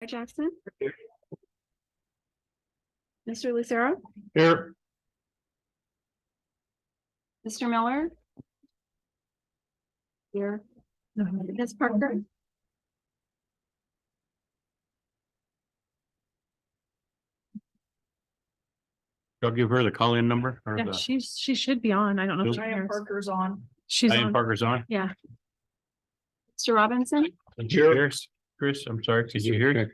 Jackson. Mr. Lucero, Here. Mr. Miller. Here. Ms. Parker. I'll give her the call-in number or Yeah, the she should be on. I don't know if she Diane hears. Parker's on. She's Diane on. Parker's on. Yeah. Mr. Robinson, Chris, I'm sorry, could you hear?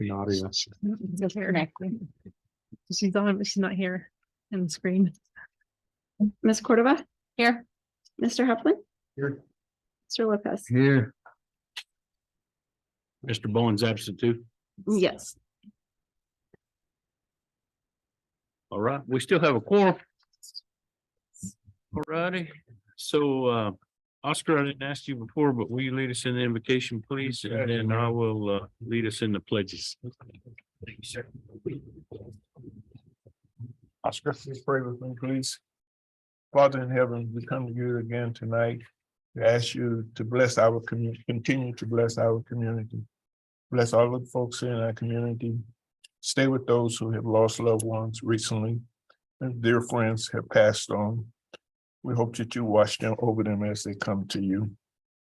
She's on, but she's not here in the screen. Ms. Cordova. Here. Mr. Heflin, Here. Mr. Lopez. Here. Mr. Bowen's absent too. Yes. All right, we still have a quorum. All righty, so Oscar, I didn't ask you before, but will you lead us in the invocation, please? And then I will lead us in the pledges. Thank you, sir. Oscar, please pray with me, please. Father in heaven, we come to you again tonight to ask you to bless our community, continue to bless our community. Bless all of the folks in our community. Stay with those who have lost loved ones recently and dear friends have passed on. We hope that you watch them over them as they come to you.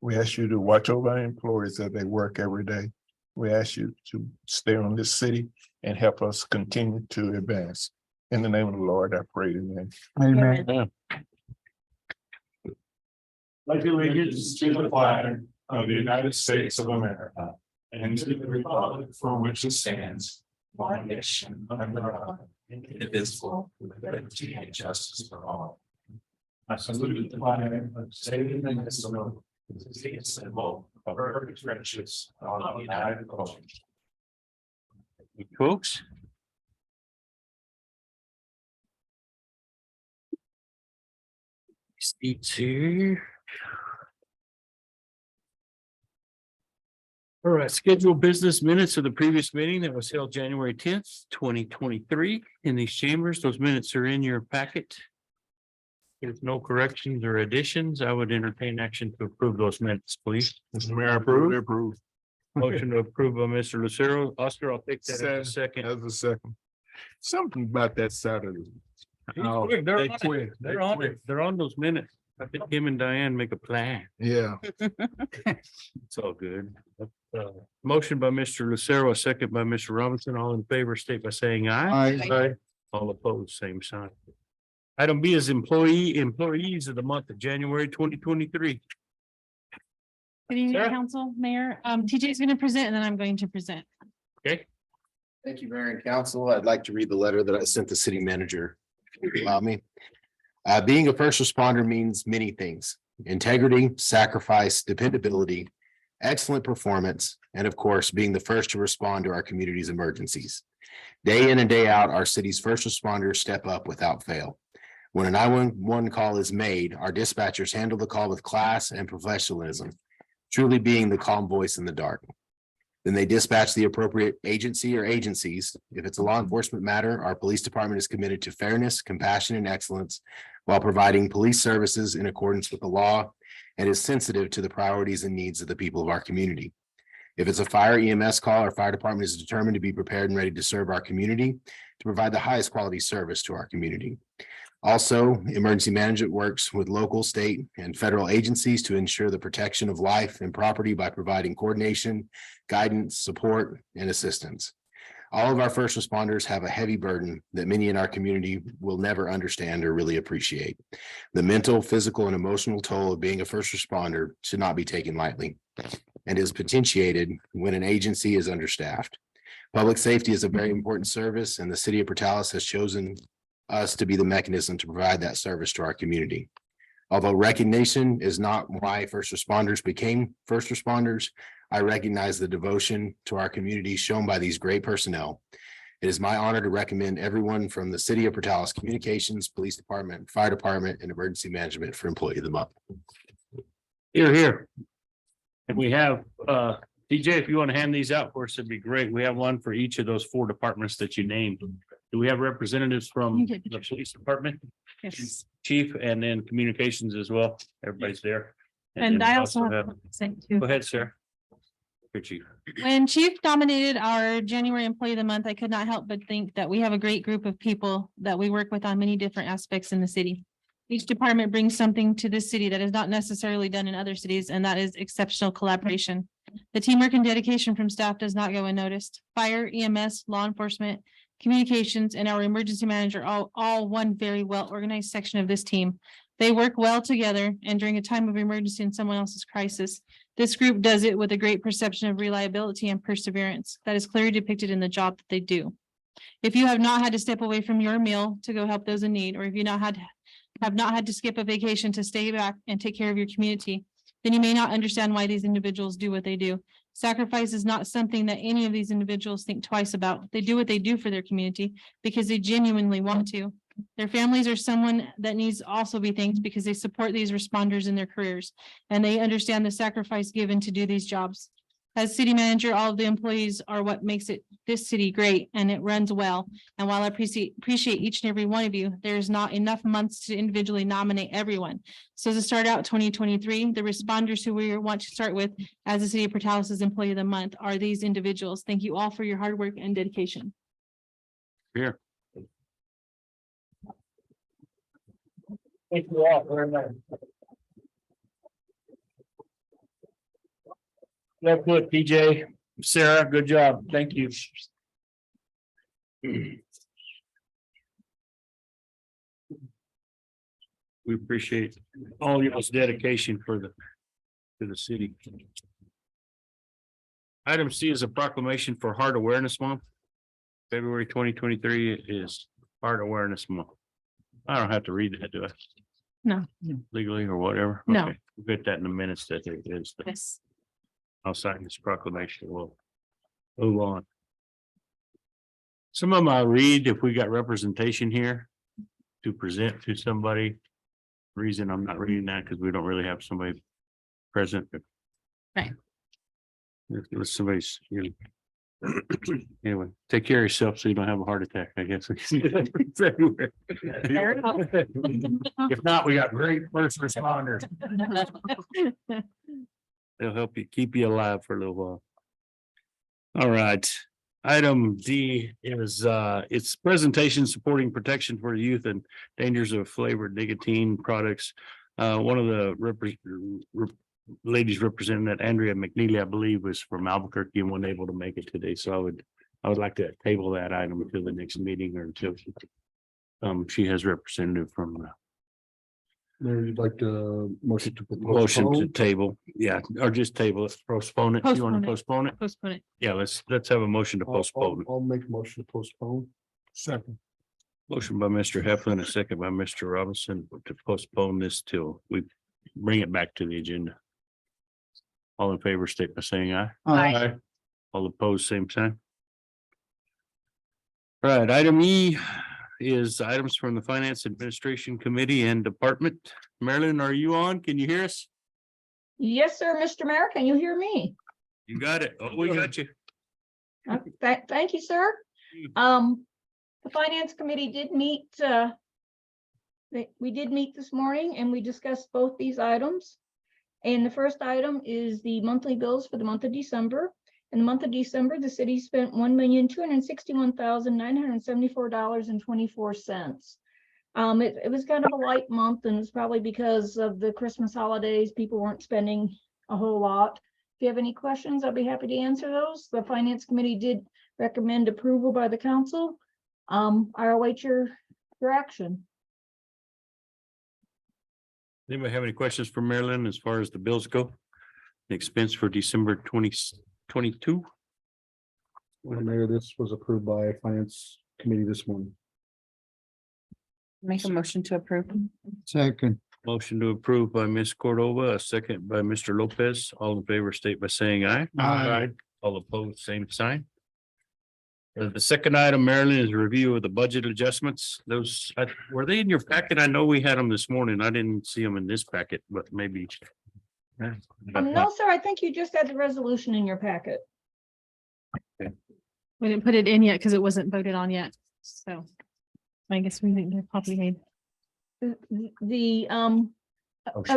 We ask you to watch over our employees as they work every day. We ask you to stay on this city and help us continue to advance. In the name of the Lord, I pray, amen. Amen. Pledge allegiance to the flag of the United States of America and to the republic for which it stands, one nation under God, indivisible, with liberty and justice for all. I salute the flag of the state of Minnesota, the symbol of perfect friendships on the United States. Folks. Seats here. All right, scheduled business minutes of the previous meeting that was held January 10th, 2023 in these chambers. Those minutes are in your packet. If no corrections or additions, I would entertain action to approve those minutes, please. Mr. Mayor, approve. Motion to approve by Mr. Lucero. Oscar, I'll take that as a second. As a second. Something about that Saturday. They're Oh, on they it. quit. They're on it. They're on those minutes. I think him and Diane make a plan. Yeah. It's all good. Motion by Mr. Lucero, a second by Mr. Robinson. All in favor, state by saying aye. Aye. All opposed, same sign. Item B is employees of the month of January 2023. Good evening, Sarah? council, mayor. TJ is going to present and then I'm going to present. Okay, Thank you, Mayor and Council. I'd like to read the letter that I sent the city manager. If you allow me. Being a first responder means many things: integrity, sacrifice, dependability, excellent performance, and of course, being the first to respond to our community's emergencies. Day in and day out, our city's first responders step up without fail. When a 911 call is made, our dispatchers handle the call with class and professionalism, truly being the calm voice in the dark. Then they dispatch the appropriate agency or agencies. If it's a law enforcement matter, our police department is committed to fairness, compassion, and excellence while providing police services in accordance with the law and is sensitive to the priorities and needs of the people of our community. If it's a fire EMS call, our fire department is determined to be prepared and ready to serve our community to provide the highest quality service to our community. Also, emergency management works with local, state, and federal agencies to ensure the protection of life and property by providing coordination, guidance, support, and assistance. All of our first responders have a heavy burden that many in our community will never understand or really appreciate. The mental, physical, and emotional toll of being a first responder should not be taken lightly and is potentiated when an agency is understaffed. Public safety is a very important service, and the city of Portales has chosen us to be the mechanism to provide that service to our community. Although recognition is not why first responders became first responders, I recognize the devotion to our community shown by these great personnel. It is my honor to recommend everyone from the City of Portales Communications, Police Department, Fire Department, and Emergency Management for Employee of the Month. here. And we have DJ, if you want to hand these out for us, it'd be great. We have one for each of those 4 departments that you named. Do we have representatives from the police department, Yes. chief, and then communications as well? Everybody's there. And then I we also have. Go something too. ahead, sir. Here, Chief. When Chief nominated our January Employee of the Month, I could not help but think that we have a great group of people that we work with on many different aspects in the city. Each department brings something to this city that is not necessarily done in other cities, and that is exceptional collaboration. The teamwork and dedication from staff does not go unnoticed. Fire, EMS, law enforcement, communications, and our emergency manager, all one very well organized section of this team. They work well together, and during a time of emergency and someone else's crisis, this group does it with a great perception of reliability and perseverance that is clearly depicted in the job that they do. If you have not had to step away from your meal to go help those in need, or if you have not had to skip a vacation to stay back and take care of your community, then you may not understand why these individuals do what they do. Sacrifice is not something that any of these individuals think twice about. They do what they do for their community because they genuinely want to. Their families are someone that needs to also be thanked because they support these responders in their careers and they understand the sacrifice given to do these jobs. As city manager, all of the employees are what makes this city great, and it runs well. And while I appreciate each and every one of you, there is not enough months to individually nominate everyone. So to start out 2023, the responders who we want to start with as the City of Portales' Employee of the Month are these individuals. Thank you all for your hard work and dedication. Here. Thank you all very much. Well put, PJ. Sarah, good job. Thank you. We appreciate all y'all's dedication to the city. Item C is a proclamation for Heart Awareness Month. February 2023 is Heart Awareness Month. I don't have to read that, do I? No. Legally or whatever? No. Okay, we'll get that in the minutes that it is. Yes. I'll sign this proclamation. We'll move on. Some of them I'll read if we got representation here to present to somebody. Reason I'm not reading that because we don't really have somebody present. Right. If somebody's, anyway, take care of yourself so you don't have a heart attack, I guess. Fair enough. If not, we got great first responders. They'll help you, keep you alive for a little while. All right, item D is it's presentation supporting protection for youth and dangers of flavored nicotine products. One of the ladies representing that, Andrea McNeely, I believe, was from Albuquerque and wasn't able to make it today. So I would like to table that item until the next meeting or until she has representative from Mayor, you'd like to motion to. motion to postpone? table, yeah, or just table it, postpone it. You want to postpone it? Postpone it. Yeah, let's have a motion to I'll- postpone. I'll make a motion to postpone. Second. Motion by Mr. Heflin, a second by Mr. Robinson to postpone this till we bring it back to the agenda. All in favor, state by saying aye. Aye. All opposed, same sign. Right, item E is items from the Finance Administration Committee and Department. Marilyn, are you on? Can you hear us? Yes, sir, Mr. Mayor, can you hear me? You got it. Oh, we got you. Thank you, sir. The Finance Committee did meet, we did meet this morning and we discussed both these items. And the first item is the monthly bills for the month of December. In the month of December, the city spent $1,261,974.24. It was kind of a light month, and it's probably because of the Christmas holidays. People weren't spending a whole lot. If you have any questions, I'll be happy to answer those. The Finance Committee did recommend approval by the council. I await your action. Anybody have any questions for Marilyn as far as the bills go? The expense for December 2022? Well, Mayor, this was approved by Finance Committee this morning. Make a motion to approve. Second. Motion to approve by Ms. Cordova, a second by Mr. Lopez. All in favor, state by saying aye. Aye. All opposed, same sign. The second item, Marilyn, is a review of the budget adjustments. Those, were they in your packet? I know we had them this morning. I didn't see them in this packet, but maybe. No, sir, I think you just had the resolution in your packet. We didn't put it in yet because it wasn't voted on yet. So I guess we didn't get a copy made.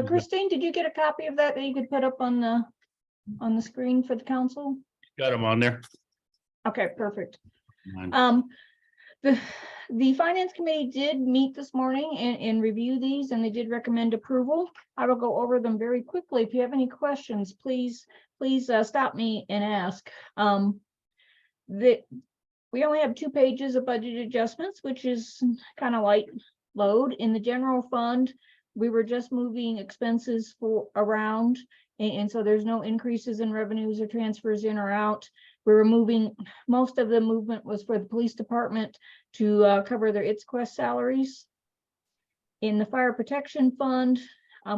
Christine, did you get a copy of that you could put up on the on the screen for the council? Got them on there. Okay, perfect. The, the finance committee did meet this morning and review these, and they did recommend approval. I will go over them very quickly. If you have any questions, please stop me and ask. We only have 2 pages of budget adjustments, which is kind of light load. In the general fund, we were just moving expenses around, and so there's no increases in revenues or transfers in or out. We were moving, most of the movement was for the police department to cover their ITSQuest salaries. In the fire protection fund,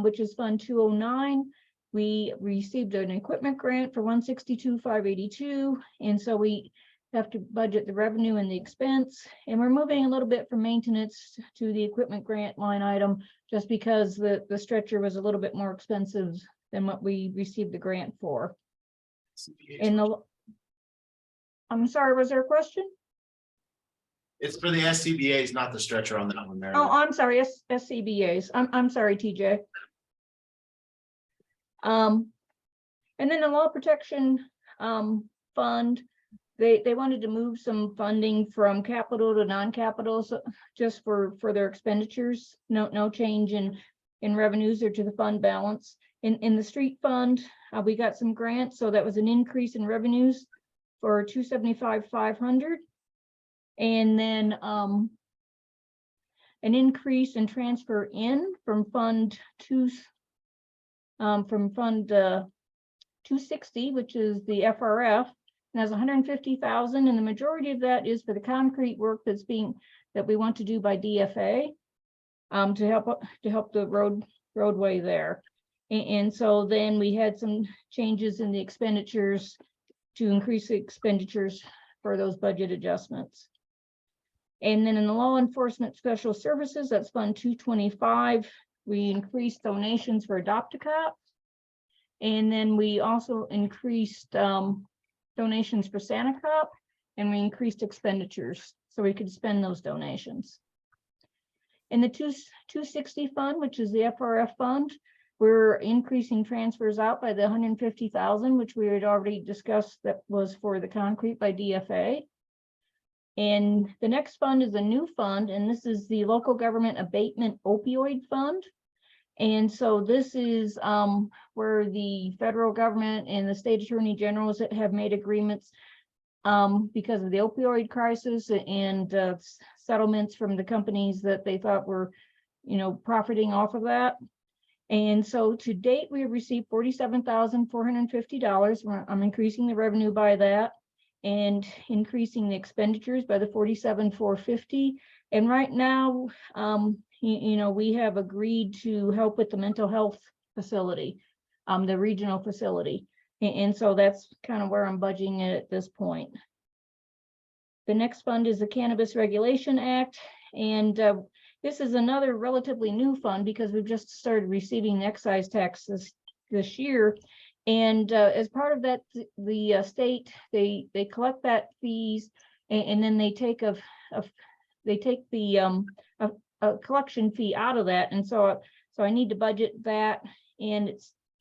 which is Fund 209, we received an equipment grant for $162,582, and so we have to budget the revenue and the expense, and we're moving a little bit from maintenance to the equipment grant line item, just because the stretcher was a little bit more expensive than what we received the grant for. In the, I'm sorry, was there a question? It's for the SCBA's, not the stretcher on that one, Marilyn. Oh, I'm sorry, SCBA's. I'm sorry, TJ. And then the law protection fund, they wanted to move some funding from capital to non-capital, so just for their expenditures. No change in revenues or to the fund balance. In the street fund, we got some grants, so that was an increase in revenues for $275,500, and then an increase in transfer in from fund 260, which is the FRF, and has 150,000, and the majority of that is for the concrete work that we want to do by DFA to help the roadway there. And so then we had some changes in the expenditures to increase the expenditures for those budget adjustments. And then in the law enforcement special services, that's Fund 225, we increased donations for Adopt-A-Cop. And then we also increased donations for SantaCop, and we increased expenditures so we could spend those donations. In the 260 fund, which is the FRF fund, we're increasing transfers out by the 150,000, which we had already discussed, that was for the concrete by DFA. And the next fund is a new fund, and this is the local government abatement opioid fund. And so this is where the federal government and the state attorney generals have made agreements because of the opioid crisis and settlements from the companies that they thought were, profiting off of that. And so to date, we have received $47,450. I'm increasing the revenue by that and increasing the expenditures by the $47,450. And right now, we have agreed to help with the mental health facility, the regional facility. And so that's kind of where I'm budgeting it at this point. The next fund is the Cannabis Regulation Act. And this is another relatively new fund because we've just started receiving excise tax this year. And as part of that, the state, they collect that fees, and then they take a collection fee out of that. And so I need to budget that, and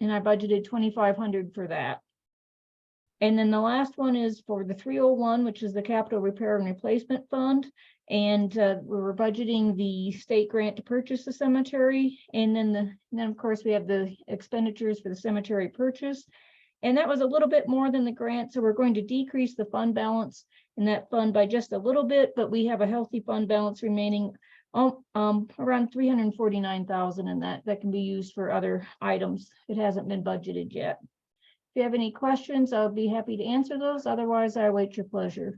I budgeted $2,500 for that. And then the last one is for the 301, which is the Capital Repair and Replacement Fund. And we were budgeting the state grant to purchase the cemetery. And then of course we have the expenditures for the cemetery purchase. And that was a little bit more than the grant. So we're going to decrease the fund balance in that fund by just a little bit, but we have a healthy fund balance remaining around 349,000, and that can be used for other items. It hasn't been budgeted yet. If you have any questions, I'll be happy to answer those. Otherwise, I await your pleasure.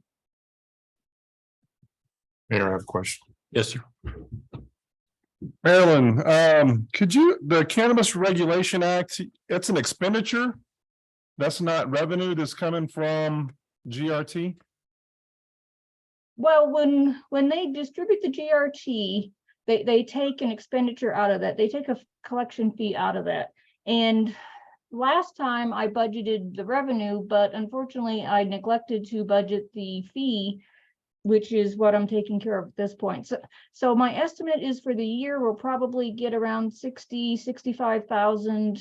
Mayor, I have a question. Yes, sir. Marilyn, the Cannabis Regulation Act, it's an expenditure? That's not revenue that's coming from GRT? Well, when they distribute the GRT, they take an expenditure out of that. They take a collection fee out of that. And last time I budgeted the revenue, but unfortunately I neglected to budget the fee, which is what I'm taking care of at this point. So my estimate is for the year, we'll probably get around 65,000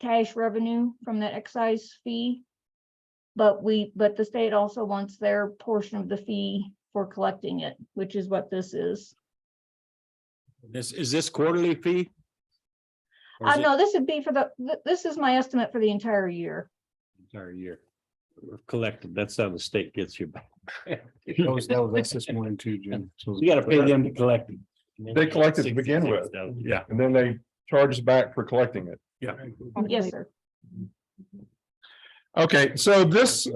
cash revenue from that excise fee. But the state also wants their portion of the fee for collecting it, which is what this is. Is this quarterly fee? Or is it No, this would be for this is my estimate for the entire year. entire year? Collected, that's how the state gets you back. That's this morning too, Jim. So You gotta pay them to collect it. They collect it to begin with. Yeah, And then they charge us back for collecting it. yeah. Yes, sir. Okay, so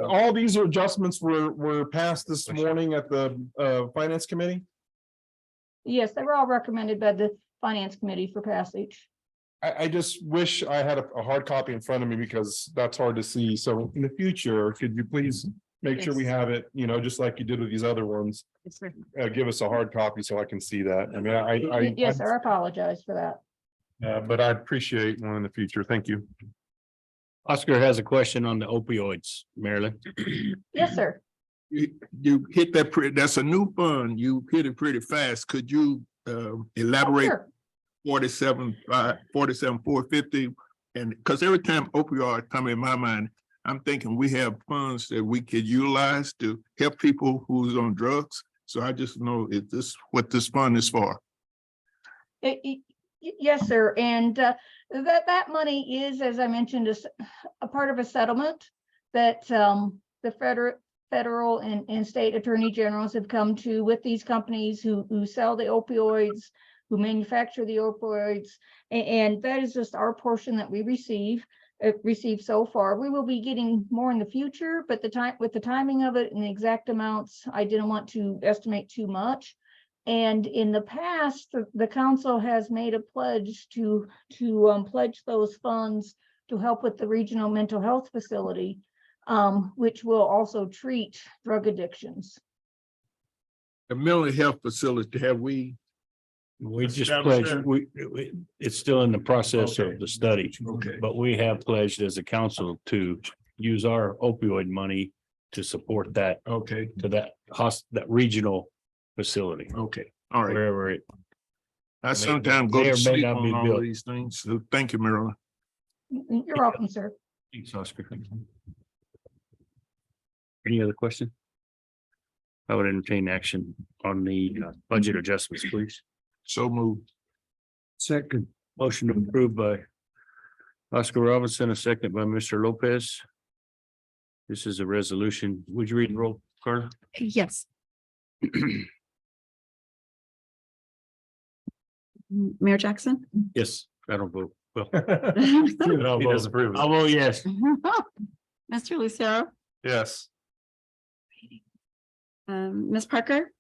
all these adjustments were passed this morning at the finance committee? Yes, they were all recommended by the finance committee for passage. I just wish I had a hard copy in front of me because that's hard to see. So in the future, could you please make sure we Yes. have it, just like you did with these other ones? Give us a hard copy so I can see that. I mean, Yes, sir, I apologize for that. but I'd appreciate one in the future. Thank you. Oscar has a question on the opioids, Marilyn. Yes, sir. You hit that that's a new fund. You hit it pretty fast. Could you elaborate? Sure. 47,450, and because every time opioids come in my mind, I'm thinking we have funds that we could utilize to help people who's on drugs. So I just know, is this what this fund is for? Yes, sir. And that money is, as I mentioned, a part of a settlement that the federal and state attorney generals have come to with these companies who sell the opioids, who manufacture the opioids, and that is just our portion that we received so far. We will be getting more in the future, but with the timing of it and the exact amounts, I didn't want to estimate too much. And in the past, the council has made a pledge to pledge those funds to help with the regional mental health facility, which will also treat drug addictions. The mental health facility, have we? We just Establish pledged, that? it's still in the process Okay. of the study. Okay. But we have pledged as a council to use our opioid money to support that, Okay, to that regional facility, okay, all right. wherever it. I sometimes go may or to may sleep not be on all built. of these things. So thank you, Marilyn. You're welcome, sir. Thanks, Oscar. Any other question? I would entertain action on the budget adjustments, please. So moved. second, Motion approved by Oscar Robinson, a second by Mr. Lopez. This is a resolution. Would you read the roll, Carla? Yes. Mayor Jackson? Yes, I don't vote. Well. Mr. He doesn't approve. I'll vote yes. Lucero? Yes. Ms. Parker?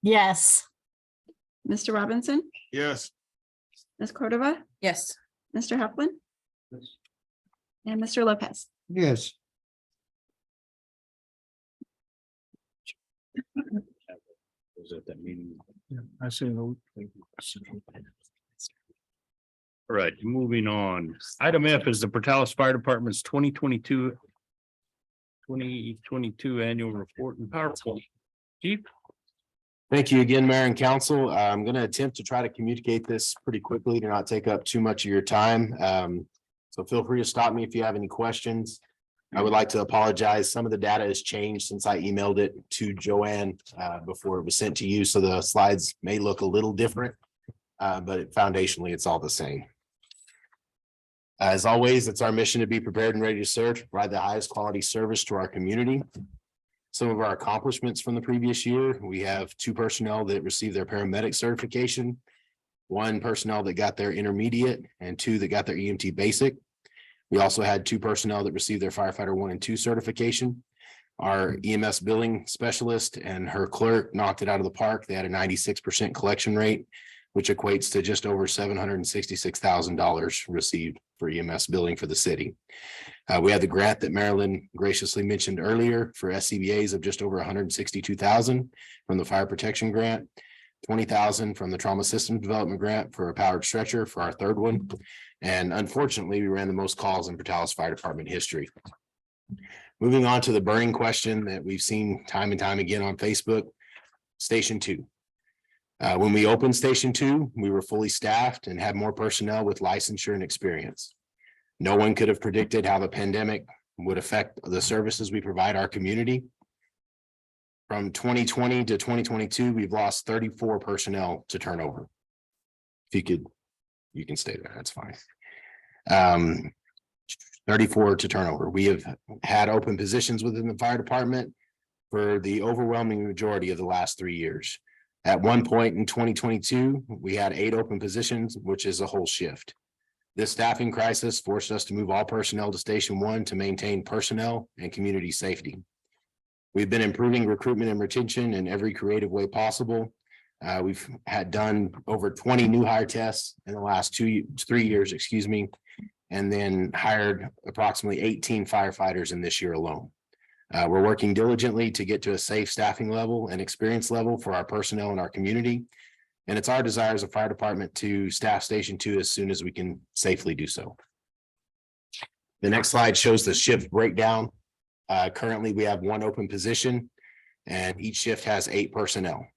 Yes. Mr. Robinson? Yes, Ms. Cordova? Yes. Mr. Heflin? And Mr. Lopez? yes, Was at that meeting. I see no. All right, moving on. Item F is the Portales Fire Department's 2022 annual report and PowerPoint. Chief? Thank you again, Mayor and Council. I'm going to attempt to try to communicate this pretty quickly to not take up too much of your time. So feel free to stop me if you have any questions. I would like to apologize. Some of the data has changed since I emailed it to Joanne before it was sent to you. So the slides may look a little different, but foundationally, it's all the same. As always, it's our mission to be prepared and ready to serve, to provide the highest quality service to our community. Some of our accomplishments from the previous year, we have 2 personnel that received their paramedic certification, 1 personnel that got their intermediate, and 2 that got their EMT basic. We also had 2 personnel that received their firefighter 1 and 2 certification. Our EMS billing specialist and her clerk knocked it out of the park. They had a 96% collection rate, which equates to just over $766,000 received for EMS billing for the city. We had the grant that Marilyn graciously mentioned earlier for SCBA's of just over $162,000 from the fire protection grant, $20,000 from the trauma systems development grant for a powered stretcher for our 3rd one. And unfortunately, we ran the most calls in Portales Fire Department history. Moving on to the burning question that we've seen time and time again on Facebook, Station 2. When we opened Station 2, we were fully staffed and had more personnel with licensure and experience. No one could have predicted how the pandemic would affect the services we provide our community. From 2020 to 2022, we've lost 34 personnel to turnover. If you can stay there, that's fine. 34 to turnover. We have had open positions within the fire department for the overwhelming majority of the last 3 years. At one point in 2022, we had 8 open positions, which is a whole shift. This staffing crisis forced us to move all personnel to Station 1 to maintain personnel and community safety. We've been improving recruitment and retention in every creative way possible. We've had done over 20 new hire tests in the last 3 years, and then hired approximately 18 firefighters in this year alone. We're working diligently to get to a safe staffing level and experience level for our personnel and our community. And it's our desire as a fire department to staff Station 2 as soon as we can safely do so. The next slide shows the shift breakdown. Currently, we have 1 open position and each shift has 8 personnel.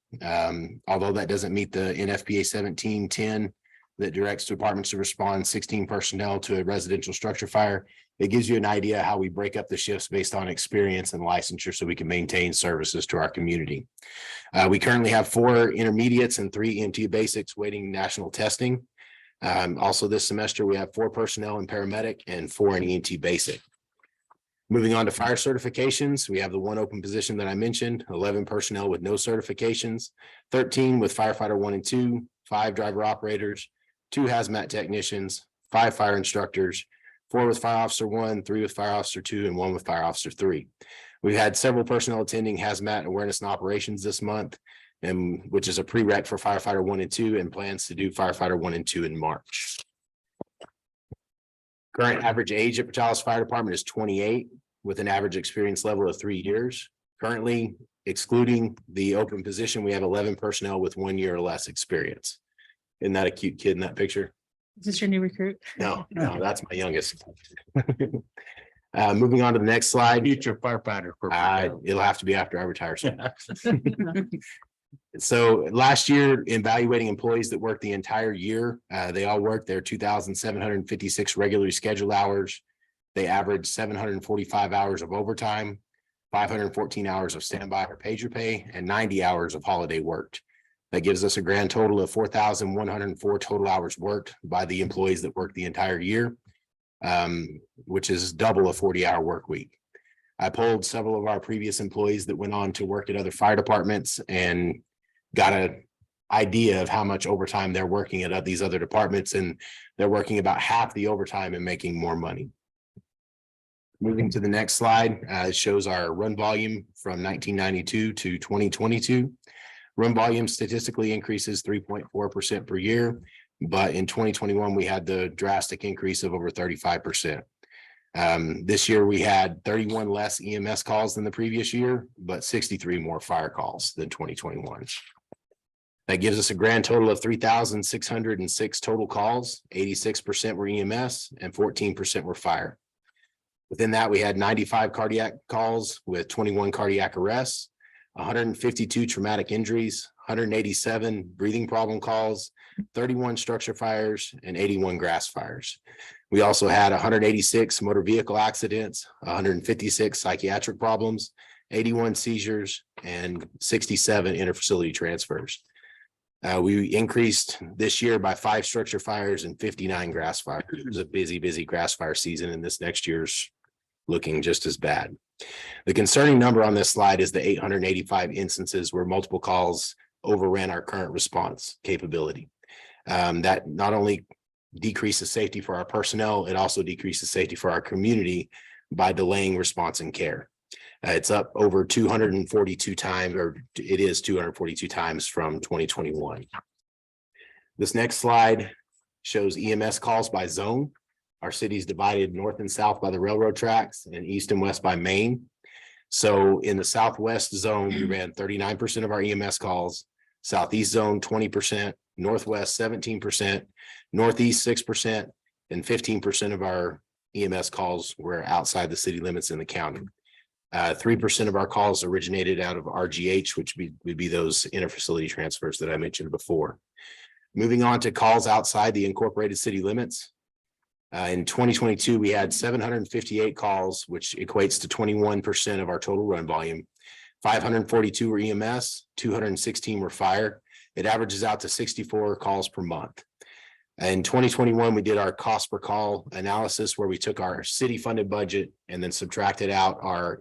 Although that doesn't meet the NFPA 1710 that directs departments to respond 16 personnel to a residential structure fire, it gives you an idea how we break up the shifts based on experience and licensure so we can maintain services to our community. We currently have 4 intermediates and 3 EMT basics waiting national testing. Also this semester, we have 4 personnel in paramedic and 4 in EMT basic. Moving on to fire certifications, we have the 1 open position that I mentioned, 11 personnel with no certifications, 13 with firefighter 1 and 2, 5 driver operators, 2 hazmat technicians, 5 fire instructors, 4 with fire officer 1, 3 with fire officer 2, and 1 with fire officer 3. We've had several personnel attending hazmat awareness and operations this month, and which is a prereq for firefighter 1 and 2, and plans to do firefighter 1 and 2 in March. Current average age at Portales Fire Department is 28, with an average experience level of 3 years. Currently, excluding the open position, we have 11 personnel with 1 year or less experience. Isn't that a cute kid in that picture? Is this your new recruit? No, that's my youngest. Moving on to the next slide. Future firefighter. It'll have to be after I retire. So last year, evaluating employees that worked the entire year, they all worked their 2,756 regularly scheduled hours. They averaged 745 hours of overtime, 514 hours of standby or pager pay, and 90 hours of holiday worked. That gives us a grand total of 4,104 total hours worked by the employees that worked the entire year, which is double a 40-hour work week. I polled several of our previous employees that went on to work at other fire departments and got an idea of how much overtime they're working at these other departments, and they're working about half the overtime and making more money. Moving to the next slide, it shows our run volume from 1992 to 2022. Run volume statistically increases 3.4% per year, but in 2021, we had the drastic increase of over 35%. This year, we had 31 less EMS calls than the previous year, but 63 more fire calls than 2021. That gives us a grand total of 3,606 total calls. 86% were EMS and 14% were fire. Within that, we had 95 cardiac calls with 21 cardiac arrests, 152 traumatic injuries, 187 breathing problem calls, 31 structure fires, and 81 grass fires. We also had 186 motor vehicle accidents, 156 psychiatric problems, 81 seizures, and 67 interfacility transfers. We increased this year by 5 structure fires and 59 grass fires. It was a busy grass fire season, and this next year's looking just as bad. The concerning number on this slide is the 885 instances where multiple calls overran our current response capability. That not only decreases safety for our personnel, it also decreases safety for our community by delaying response and care. It's up over 242 times, or it is 242 times from 2021. This next slide shows EMS calls by zone. Our city is divided north and south by the railroad tracks and east and west by Maine. So in the southwest zone, we ran 39% of our EMS calls, southeast zone 20%, northwest 17%, northeast 6%, and 15% of our EMS calls were outside the city limits in the county. 3% of our calls originated out of RGH, which would be those interfacility transfers that I mentioned before. Moving on to calls outside the incorporated city limits. In 2022, we had 758 calls, which equates to 21% of our total run volume. 542 were EMS, 216 were fire. It averages out to 64 calls per month. In 2021, we did our cost per call analysis where we took our city funded budget and then subtracted out our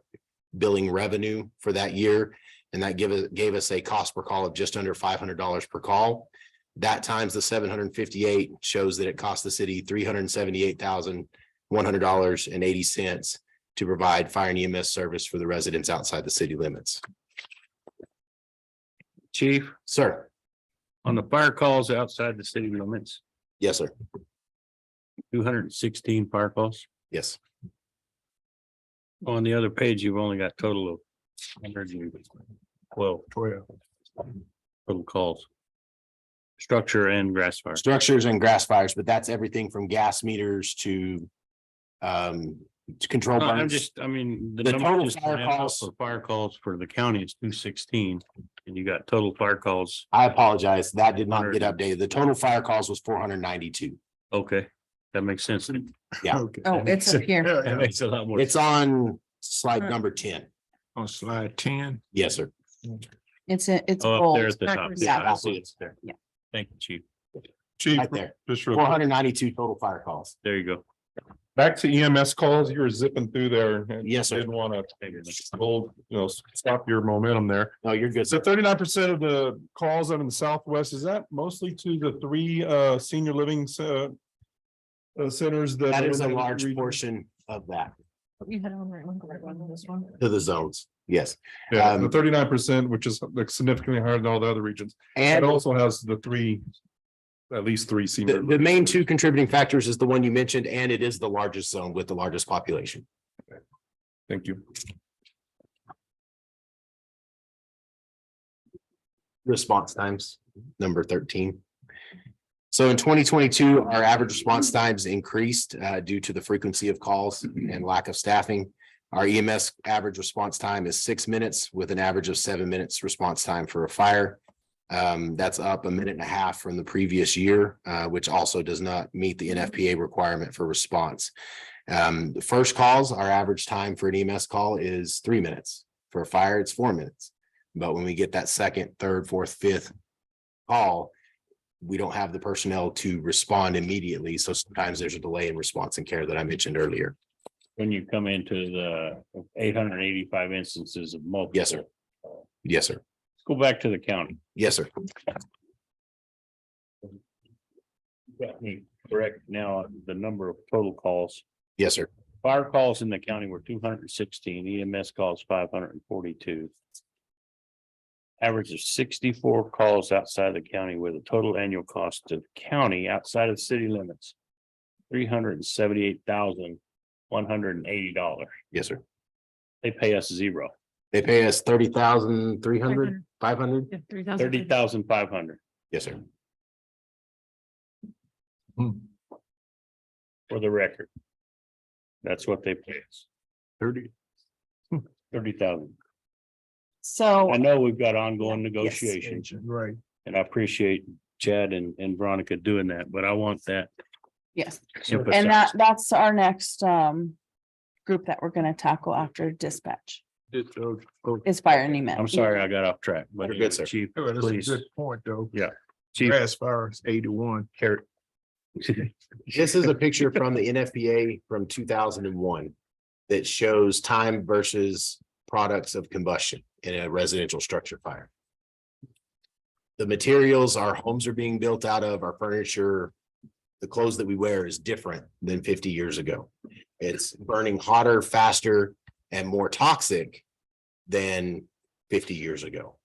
billing revenue for that year. And that gave us a cost per call of just under $500 per call. That times the 758 shows that it cost the city $378,100.80 to provide fire and EMS service for the residents outside the city limits. Chief, Sir. on the fire calls outside the city limits, Yes, sir. 216 fire calls. Yes. On the other page, you've only got total of 112 total calls. Structure and grass fire. Structures and grass fires, but that's everything from gas meters to control No, I'm burns. just, I mean. The number total just fire ran out calls- for Fire calls for the county is 216, and you got total fire calls. I apologize. That did not get 100. updated. The total fire calls was 492. Okay, that makes sense. Then. Yeah. Okay. Oh, it's up here. That makes a lot more. It's on slide number 10. On slide 10. Yes, sir. It's Oh, up there bold. at the top. Yeah. Yeah, I see it's there. Yeah. Thank you, chief. Chief, Right there. just real quick, 492 total fire calls. There you go. back to EMS calls, you were zipping through there. and Yes, sir. Didn't want to hold, stop your momentum there. No, you're good. So sir. 39% of the calls out in the Southwest, is that mostly to the three senior living centers? That are is a in that large region? portion of that You had it on right one, this one. to the zones. Yes. Yeah, the Um, 39%, which is like significantly higher than all the other regions. It And also has the three, at least three senior. the main two contributing factors is the one you mentioned, and it is the largest zone with the largest population. Thank you. Response times, number 13. So in 2022, our average response times increased due to the frequency of calls and lack of staffing. Our EMS average response time is 6 minutes with an average of 7 minutes response time for a fire. That's up 1.5 minutes from the previous year, which also does not meet the NFPA requirement for response. The first calls, our average time for an EMS call is 3 minutes. For a fire, it's 4 minutes. But when we get that second, third, fourth, fifth call, we don't have the personnel to respond immediately. So sometimes there's a delay in response and care that I mentioned earlier. When you come into the 885 instances of multiple. Yes, sir. Yes, sir. Let's go back to the county. Yes, sir. Got me correct now, the number of total calls. Yes, sir. Fire calls in the county were 216, EMS calls 542. Average of 64 calls outside the county with a total annual cost to the county outside of city limits. $378,180. Yes, sir. They pay us zero, They pay us 30,300, 500. 30,500 Yes, sir. for the record. That's what they pay us. 30,000. So, I know we've got ongoing negotiations Right. and I appreciate Chad and Veronica doing that, but I want that. Yes, emphasized. and that's our next group that we're gonna tackle after dispatch is fire and EMS. I'm sorry, I got off track, but You're good, sir. Chief, Well, that's a please. good point, though. Chief, Grass fire is 81. This is a picture from the NFPA from 2001 that shows time versus products of combustion in a residential structure fire. The materials our homes are being built out of, our furniture, the clothes that we wear is different than 50 years ago. It's burning hotter, faster, and more toxic than 50 years ago.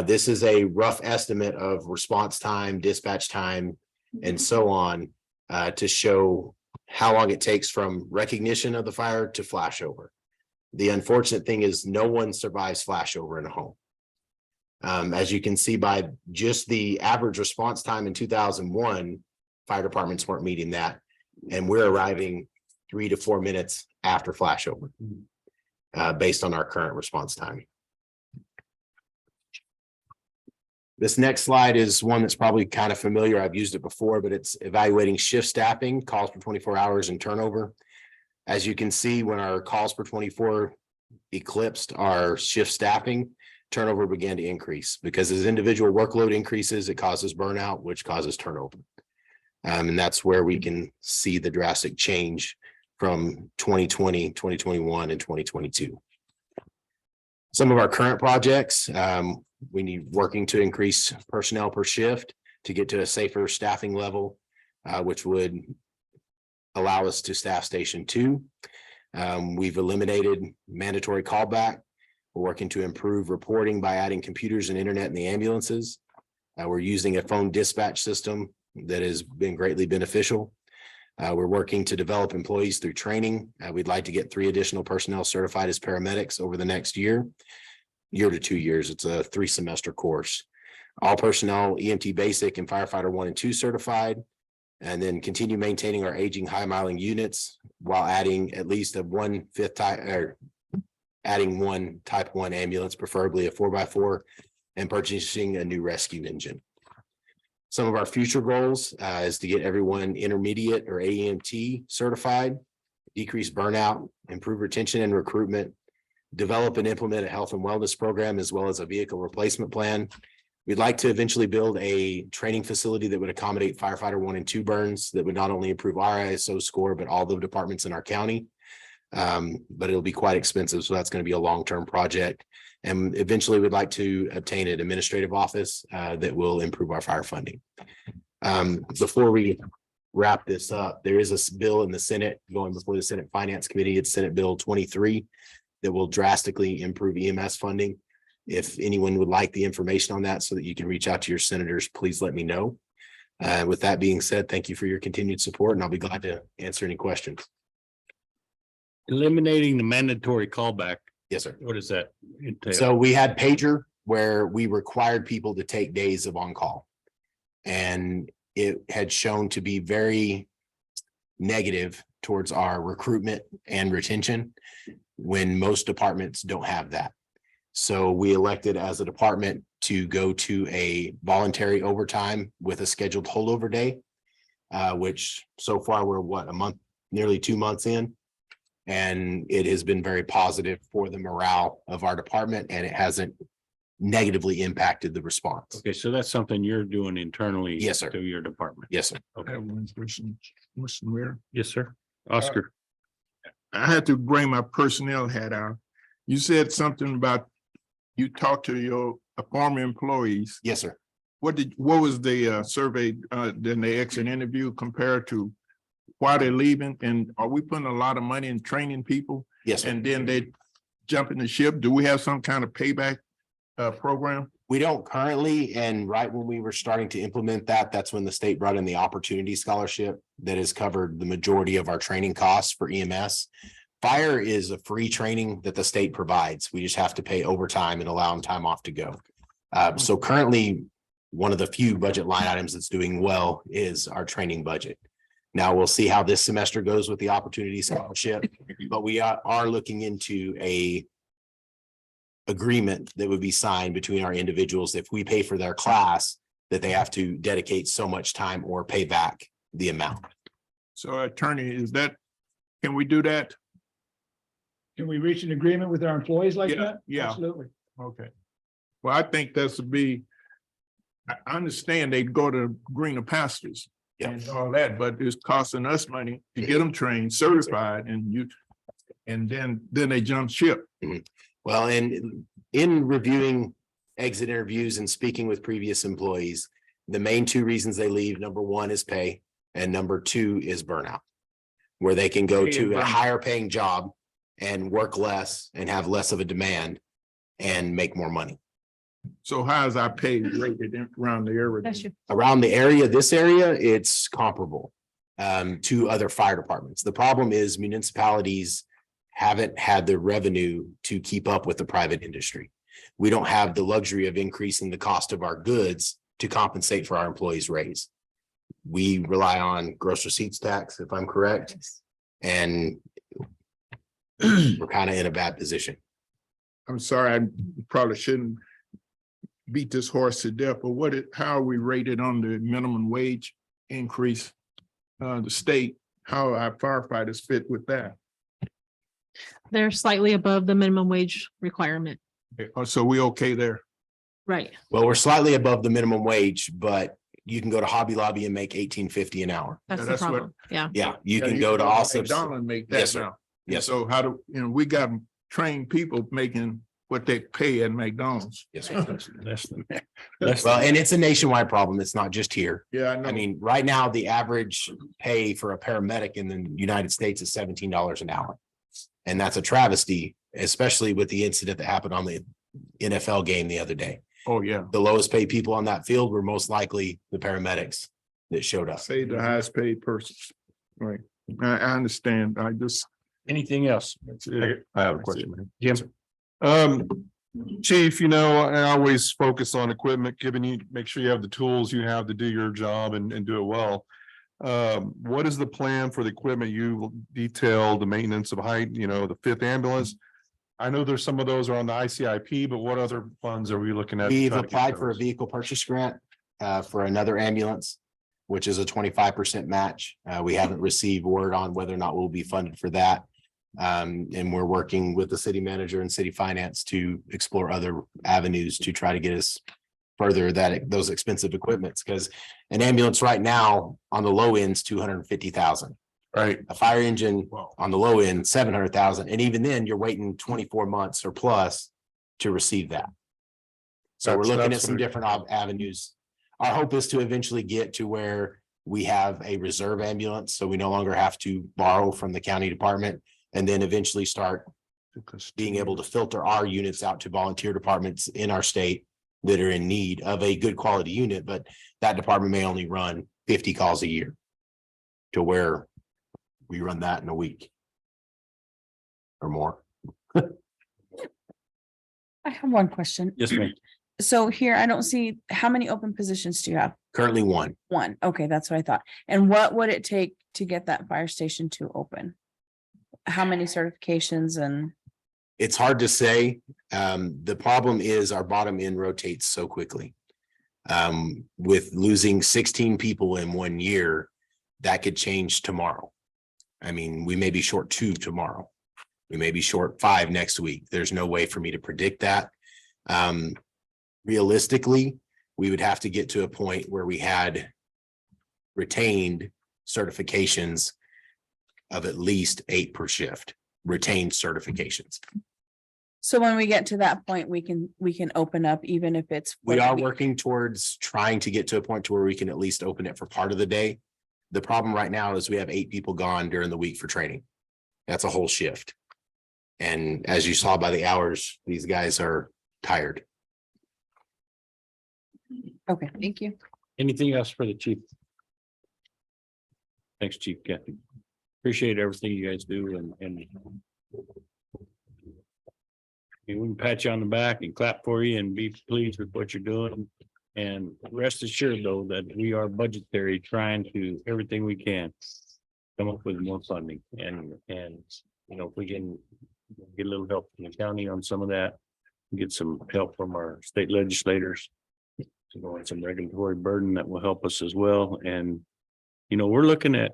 This is a rough estimate of response time, dispatch time, and so on, to show how long it takes from recognition of the fire to flashover. The unfortunate thing is no one survives flashover in a home. As you can see by just the average response time in 2001, fire departments weren't meeting that. And we're arriving 3 to 4 minutes after flashover, based on our current response time. This next slide is one that's probably kind of familiar. I've used it before, but it's evaluating shift staffing, calls per 24 hours and turnover. As you can see, when our calls per 24 eclipsed our shift staffing, turnover began to increase because as individual workload increases, it causes burnout, which causes turnover. And that's where we can see the drastic change from 2020, 2021, and 2022. Some of our current projects, we need working to increase personnel per shift to get to a safer staffing level, which would allow us to staff Station 2. We've eliminated mandatory callback. We're working to improve reporting by adding computers and internet in the ambulances. We're using a phone dispatch system that has been greatly beneficial. We're working to develop employees through training. We'd like to get 3 additional personnel certified as paramedics over the next year to 2 years. It's a 3-semester course. All personnel EMT basic and firefighter 1 and 2 certified, and then continue maintaining our aging high miling units while adding at least a 1/5 type or adding 1 type 1 ambulance, preferably a 4x4, and purchasing a new rescue engine. Some of our future goals is to get everyone intermediate or AEMT certified, decrease burnout, improve retention and recruitment, develop and implement a health and wellness program, as well as a vehicle replacement plan. We'd like to eventually build a training facility that would accommodate firefighter 1 and 2 burns that would not only improve our ISO score, but all the departments in our county. But it'll be quite expensive. So that's going to be a long-term project. And eventually we'd like to obtain an administrative office that will improve our fire funding. Before we wrap this up, there is a bill in the Senate going before the Senate Finance Committee. It's Senate Bill 23 that will drastically improve EMS funding. If anyone would like the information on that so that you can reach out to your senators, please let me know. With that being said, thank you for your continued support, and I'll be glad to answer any questions. Eliminating the mandatory callback. Yes, sir. What does that entail? So we had pager where we required people to take days of on-call. And it had shown to be very negative towards our recruitment and retention when most departments don't have that. So we elected as a department to go to a voluntary overtime with a scheduled holdover day, which so far we're a month, nearly 2 months in. And it has been very positive for the morale of our department, and it hasn't negatively impacted the response. Okay, so that's something you're doing internally. Yes, sir. To your department. Yes, sir. I have one question, Mr. Mayor. Yes, sir. Oscar. I had to bring my personnel hat out. You said something about you talked to your former employees. Yes, sir. What was the survey, then the exit interview compared to why they're leaving? And are we putting a lot of money in training people? Yes, sir. And then they jump in the ship? Do we have some kind of payback program? We don't currently, and right when we were starting to implement that, that's when the state brought in the Opportunity Scholarship that has covered the majority of our training costs for EMS. Fire is a free training that the state provides. We just have to pay overtime and allow them time off to go. So currently, one of the few budget line items that's doing well is our training budget. Now we'll see how this semester goes with the Opportunity Scholarship, but we are looking into a agreement that would be signed between our individuals. If we pay for their class, that they have to dedicate so much time or pay back the amount. So attorney, can we do that? Can we reach an agreement with our employees like Yeah, that? yeah. Absolutely. Okay. Well, I think that's to be, I understand they go to greener pastures Yeah. and all that, but it's costing us money to get them trained, certified, and then they jump ship. Well, and in reviewing exit interviews and speaking with previous employees, the main 2 reasons they leave, number 1 is pay, and number 2 is burnout, where they can go Pay and to a burnout. higher paying job and work less and have less of a demand and make more money. So how is our pay rated around the area? That's you. Around the area, this area, it's comparable to other fire departments. The problem is municipalities haven't had the revenue to keep up with the private industry. We don't have the luxury of increasing the cost of our goods to compensate for our employees' raise. We rely on gross receipts tax, if I'm correct, and we're kind of in a bad position. I'm sorry, I probably shouldn't beat this horse to death, but how are we rated on the minimum wage increase? The state, how our firefighters fit with that? They're slightly above the minimum wage requirement. So we okay there? Right. Well, we're slightly above the minimum wage, but you can go to Hobby Lobby and make $18.50 an hour. That's the that's what- problem. Yeah. Yeah, you Yeah, can go to Allsup's. McDonald's make Yes, that sir. now. Yes, sir. So how do, we got trained people making what they pay at McDonald's. Yes, sir. Less than that. Less Well, than and it's a nationwide problem. It's not just here. Yeah, I know. I mean, right now, the average pay for a paramedic in the United States is $17 an hour. And that's a travesty, especially with the incident that happened on the NFL game the other day. Oh, yeah. The lowest paid people on that field were most likely the paramedics that showed up. Say the highest paid person. Right. I understand. I just. Anything else? That's it. I have a question, man. Jim? Chief, I always focus on equipment, giving you, make sure you have the tools you have to do your job and do it well. What is the plan for the equipment you detailed, the maintenance of height, the fifth ambulance? I know there's some of those are on the ICIP, but what other funds are we looking at? We've to try to get applied for a those? vehicle purchase grant for another ambulance, which is a 25% match. We haven't received word on whether or not we'll be funded for that. And we're working with the city manager and city finance to explore other avenues to try to get us further those expensive equipments, because an ambulance right now on the low end is $250,000. Right. A fire engine on the low end, 700,000. And even then you're waiting 24 months or plus to receive that. So we're looking at some different avenues. Our hope is to eventually get to where we have a reserve ambulance, so we no longer have to borrow from the county department, and then eventually start being able to filter our units out to volunteer departments in our state that are in need of a good quality unit, but that department may only run 50 calls a year to where we run that in a week or more. I have one question. Yes, ma'am. So here, I don't see, how many open positions do you have? Currently one. One. Okay, that's what I thought. And what would it take to get that fire station to open? How many certifications and, It's hard to say. The problem is our bottom end rotates so quickly. With losing 16 people in 1 year, that could change tomorrow. I mean, we may be short 2 tomorrow. We may be short 5 next week. There's no way for me to predict that. Realistically, we would have to get to a point where we had retained certifications of at least 8 per shift, retained certifications. so when we get to that point, we can open up even if it's. We are working towards trying to get to a point to where we can at least open it for part of the day. The problem right now is we have 8 people gone during the week for training. That's a whole shift. And as you saw by the hours, these guys are tired. Okay, thank you. Anything else for the chief? Thanks, Chief Kathy. Appreciate everything you guys do and we can pat you on the back and clap for you and be pleased with what you're doing. And rest assured, though, that we are budgetary trying to everything we can come up with more funding and if we can get a little help from the county on some of that, get some help from our state legislators to go on some regulatory burden that will help us as well. And we're looking at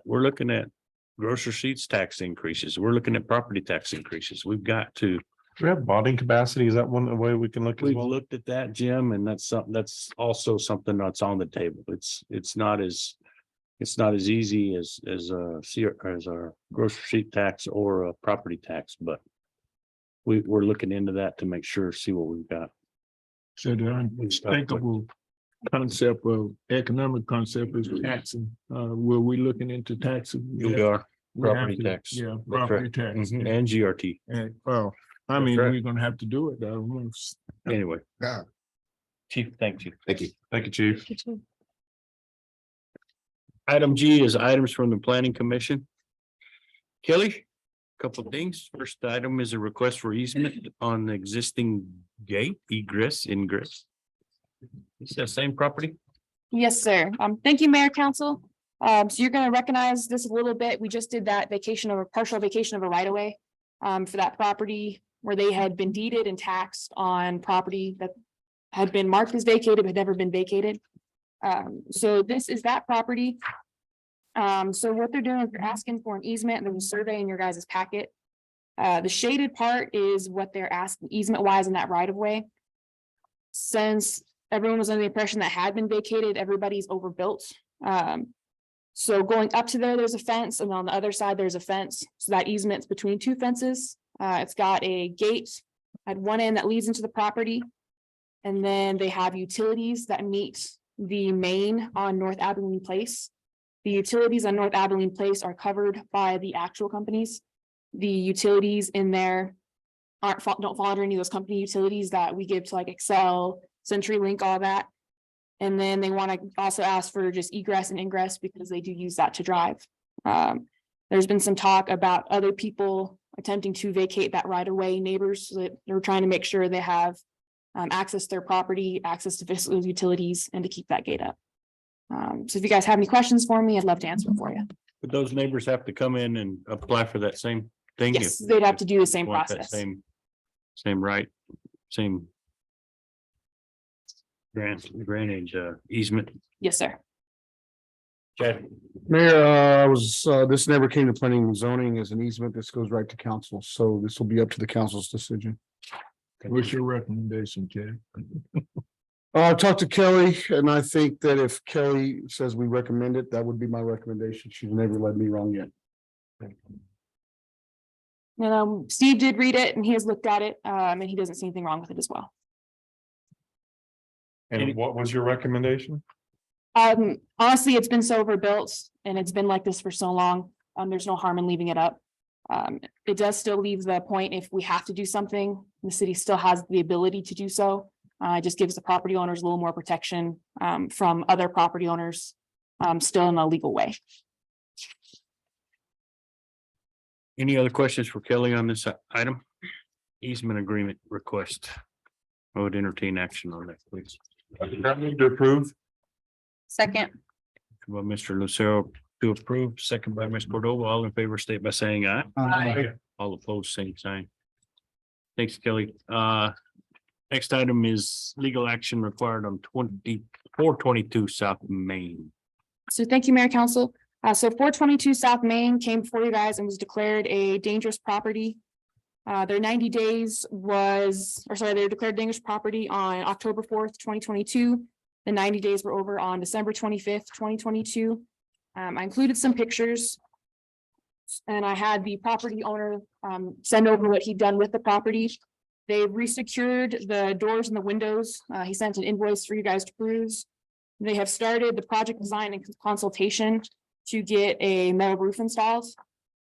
gross receipts tax increases. We're looking at property tax increases. We've got to. Do we have bonding capacity? Is that one way we can look? as We've well? looked at that, Jim, and that's also something that's on the table. It's not as easy as our gross receipt tax or a property tax, but we're looking into that to make sure, see what we've got. So the unthinkable concept of economic concept is taxing. Were we looking into taxing? We are We have property to, tax. Yeah, That's right. property tax. Mhm, and GRT. And, well, I mean, right. we're gonna have to do it though. Anyway. Yeah. Chief, thank you. Thank you. Thank you, Chief. Item G is items from the planning commission. Kelly, couple of things. First item is a request for easement on the existing gate, egress, ingress. Is that same property? Yes, sir. Thank you, Mayor Council. So you're gonna recognize this a little bit. We just did that partial vacation of a right of way for that property where they had been deeded and taxed on property that had been marked as vacated, but had never been vacated. So this is that property. So what they're doing is they're asking for an easement. There's a survey in your guys' packet. The shaded part is what they're asking easement wise in that right of way. Since everyone was under the impression that had been vacated, everybody's overbuilt. So going up to there, there's a fence, and on the other side, there's a fence. So that easement's between two fences. It's got a gate at one end that leads into the property. And then they have utilities that meet the main on North Abilene Place. The utilities on North Abilene Place are covered by the actual companies. The utilities in there don't fall under any of those company utilities that we give to like Excel, CenturyLink, all that. And then they want to also ask for just egress and ingress because they do use that to drive. There's been some talk about other people attempting to vacate that right away, neighbors, so that they're trying to make sure they have access to their property, access to physical utilities, and to keep that gate up. So if you guys have any questions for me, I'd love to answer them for you. But those neighbors have to come in and apply for that same thing? Yes, if- they'd have to do the same want that process. Same right, same granted easement. Yes, sir. Okay. Mayor, this never came to planning and zoning as an easement. This goes right to council. So this will be up to the council's decision. What's your recommendation, Ken? I talked to Kelly and I think that if Kelly says we recommend it, that would be my recommendation. She's never led me wrong yet. And Steve did read it and he has looked at it, and he doesn't see anything wrong with it as well. And what was your recommendation? Honestly, it's been so overbuilt and it's been like this for so long. There's no harm in leaving it up. It does still leave the point if we have to do something, the city still has the ability to do so. It just gives the property owners a little more protection from other property owners still in a legal way. Any other questions for Kelly on this item? Easement agreement request. I would entertain action on that, please. Move to approve. Second, By Mr. Lucero to approve, second by Ms. Cordova. All in favor, state by saying aye. All opposed, same sign. Thanks, Kelly. Next item is legal action required on 422 South Main. So thank you, Mayor Council. So 422 South Main came before you guys and was declared a dangerous property. Their 90 days they were declared dangerous property on October 4th, 2022. The 90 days were over on December 25th, 2022. I included some pictures. And I had the property owner send over what he'd done with the property. They resecured the doors and the windows. He sent an invoice for you guys to peruse. They have started the project design and consultation to get a metal roof installed.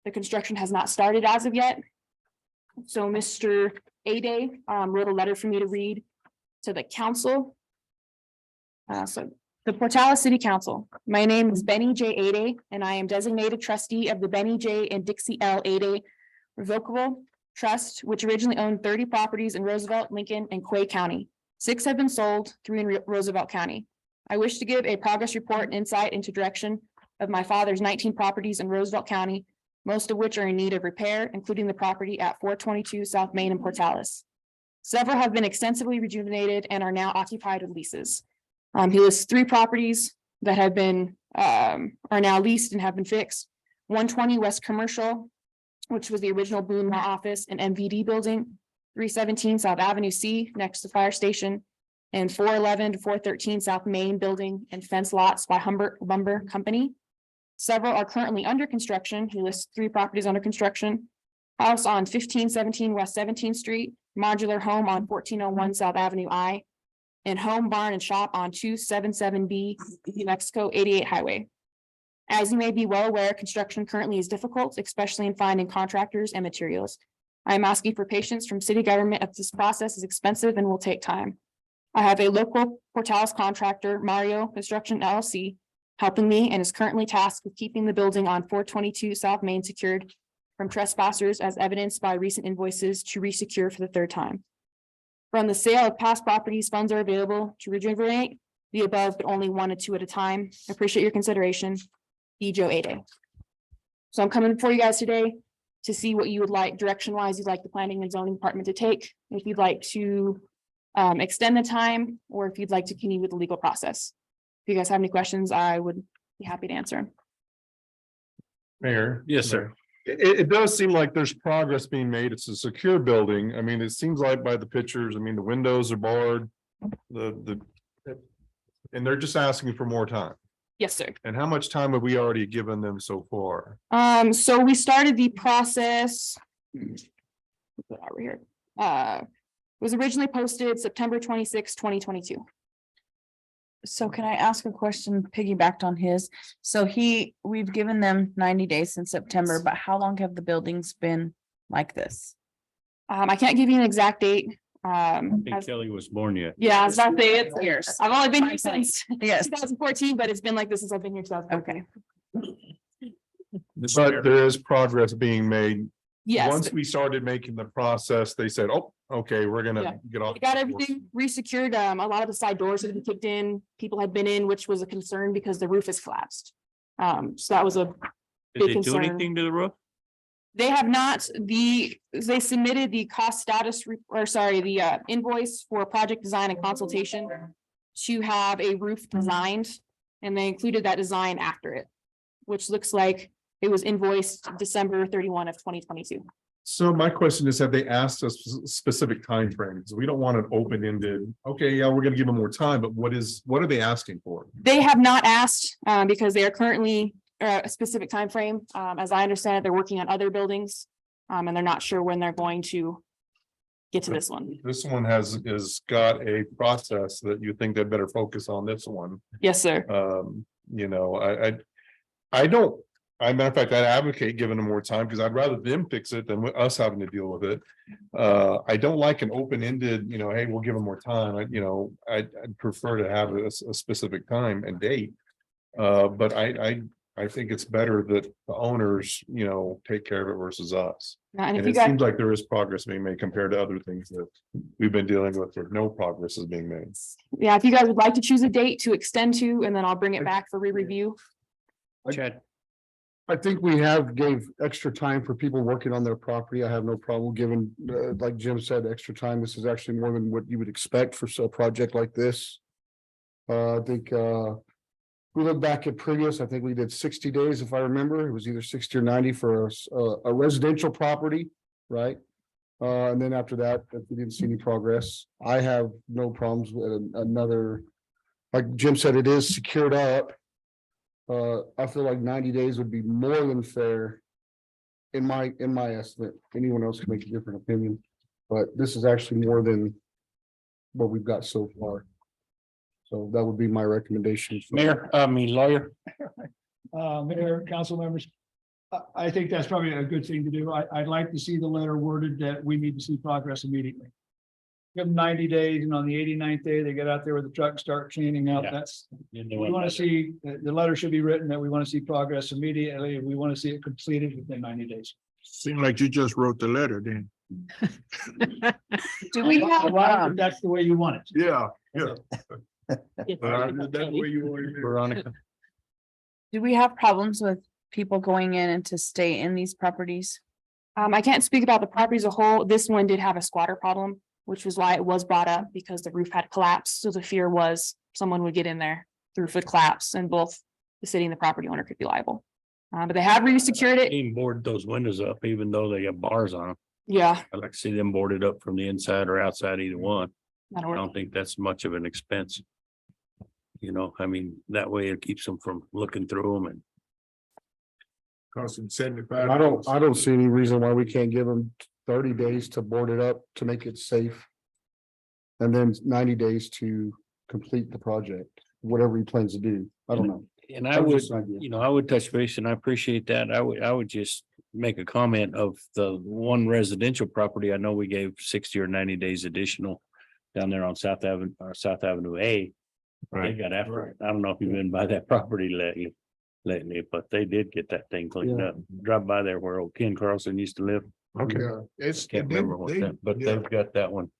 The construction has not started as of yet. So Mr. Ade wrote a letter for me to read to the council. So the Portales City Council. My name is Benny J. Ade, and I am designated trustee of the Benny J. and Dixie L. Ade Revocable Trust, which originally owned 30 properties in Roosevelt, Lincoln, and Quay County. 6 have been sold, 3 in Roosevelt County. I wish to give a progress report and insight into direction of my father's 19 properties in Roosevelt County, most of which are in need of repair, including the property at 422 South Main in Portales. Several have been extensively rejuvenated and are now occupied with leases. He lists 3 properties that have been are now leased and have been fixed. 120 West Commercial, which was the original Boone Law Office and MVD building. 317 South Avenue C next to the fire station. And 411 to 413 South Main building and fence lots by Humbert Lumber Company. Several are currently under construction. He lists 3 properties under construction. House on 1517 West 17th Street, modular home on 1401 South Avenue I, and home, barn, and shop on 277B New Mexico 88 Highway. As you may be well aware, construction currently is difficult, especially in finding contractors and materials. I am asking for patience from city government as this process is expensive and will take time. I have a local Portales contractor, Mario Construction LLC, helping me and is currently tasked with keeping the building on 422 South Main secured from trespassers as evidenced by recent invoices to resecure for the 3rd time. From the sale of past properties, funds are available to rejuvenate the above, but only 1 or 2 at a time. I appreciate your consideration. E. Joe Ade. So I'm coming before you guys today to see what you would like direction wise, you'd like the planning and zoning department to take. If you'd like to extend the time, or if you'd like to continue with the legal process. If you guys have any questions, I would be happy to answer them. Mayor. Yes, sir. It does seem like there's progress being made. It's a secure building. I mean, it seems like by the pictures, I mean, the windows are barred. And they're just asking for more time. Yes, sir. And how much time have we already given them so far? So we started the process. Put it over here. It was originally posted September 26, 2022. So can I ask a question piggybacked on his? So we've given them 90 days since September, but how long have the buildings been like this? I can't give you an exact date. I think Kelly was born yet. Yeah, I was about to say it's Years. I've only been here since Yes. 2014, but it's been like this since I've been here. 2014. Okay. But there is progress being made. Yes, Once we started making the process, they said, oh, okay, we're Yeah. gonna get off. we got everything resecured. A lot of the side doors had been kicked in. People had been in, which was a concern because the roof is collapsed. So that was a Did big they do concern. anything to the roof? They have not, they submitted the cost status, the invoice for project design and consultation to have a roof designed, and they included that design after it, which looks like it was invoiced December 31 of 2022. So my question is, have they asked us specific timeframes? We don't want an open-ended, okay, yeah, we're gonna give them more time, but what are they asking for? They have not asked, because they are currently a specific time frame. As I understand it, they're working on other buildings, and they're not sure when they're going to get to this one. This one has got a process that you think they better focus on this one. Yes, sir. You know, I don't, as a matter of fact, I advocate giving them more time because I'd rather them fix it than us having to deal with it. I don't like an open-ended, you know, hey, we'll give them more time. I'd prefer to have a specific time and date. But I think it's better that the owners, you know, take care of it versus us. And And if you it guys, seems like there is progress being made compared to other things that we've been dealing with, where no progress is being made. yeah, if you guys would like to choose a date to extend to, and then I'll bring it back for re-review. Chad, I think we gave extra time for people working on their property. I have no problem giving, like Jim said, extra time. This is actually more than what you would expect for a project like this. I think, we look back at previous, I think we did 60 days, if I remember. It was either 60 or 90 for a residential property, right? And then after that, if we didn't see any progress, I have no problems with another. Like Jim said, it is secured up. I feel like 90 days would be more than fair. In my estimate, anyone else can make a different opinion, but this is actually more than what we've got so far. So that would be my recommendation. lawyer. Mayor, council members, I think that's probably a good thing to do. I'd like to see the letter worded that we need to see progress immediately. Give them 90 days, and on the 89th day, they get out there with the truck, start cleaning out. Yeah. That's, we want to see, the letter should be written that we want to see progress immediately. We want to see it completed within 90 days. Seemed like you just wrote the letter then. Do we have, If that's the way you want it. Yeah, yeah. That's the way you want it. Veronica. do we have problems with people going in and to stay in these properties? I can't speak about the property as a whole. This one did have a squatter problem, which was why it was brought up, because the roof had collapsed. So the fear was someone would get in there, the roof would collapse, and both the city and the property owner could be liable. But they have re-secured it. Even board those windows up, even though they got bars on them. Yeah. I'd like to see them boarded up from the inside or outside, either one. that'll I work. don't think that's much of an expense. You know, I mean, that way it keeps them from looking through them and. Costing 75. I don't see any reason why we can't give them 30 days to board it up to make it safe. And then 90 days to complete the project, whatever he plans to do. I don't know. And I would, I would touch base, and I appreciate that. I would just make a comment of the one residential property. I know we gave 60 or 90 days additional down there on South Avenue A. They got after it. I don't know if you've been by that property lately, but they did get that thing cleaned up. Drive by there where old Ken Carlson used to live. Okay. It's. Can't remember what that, but yeah. they've got that one.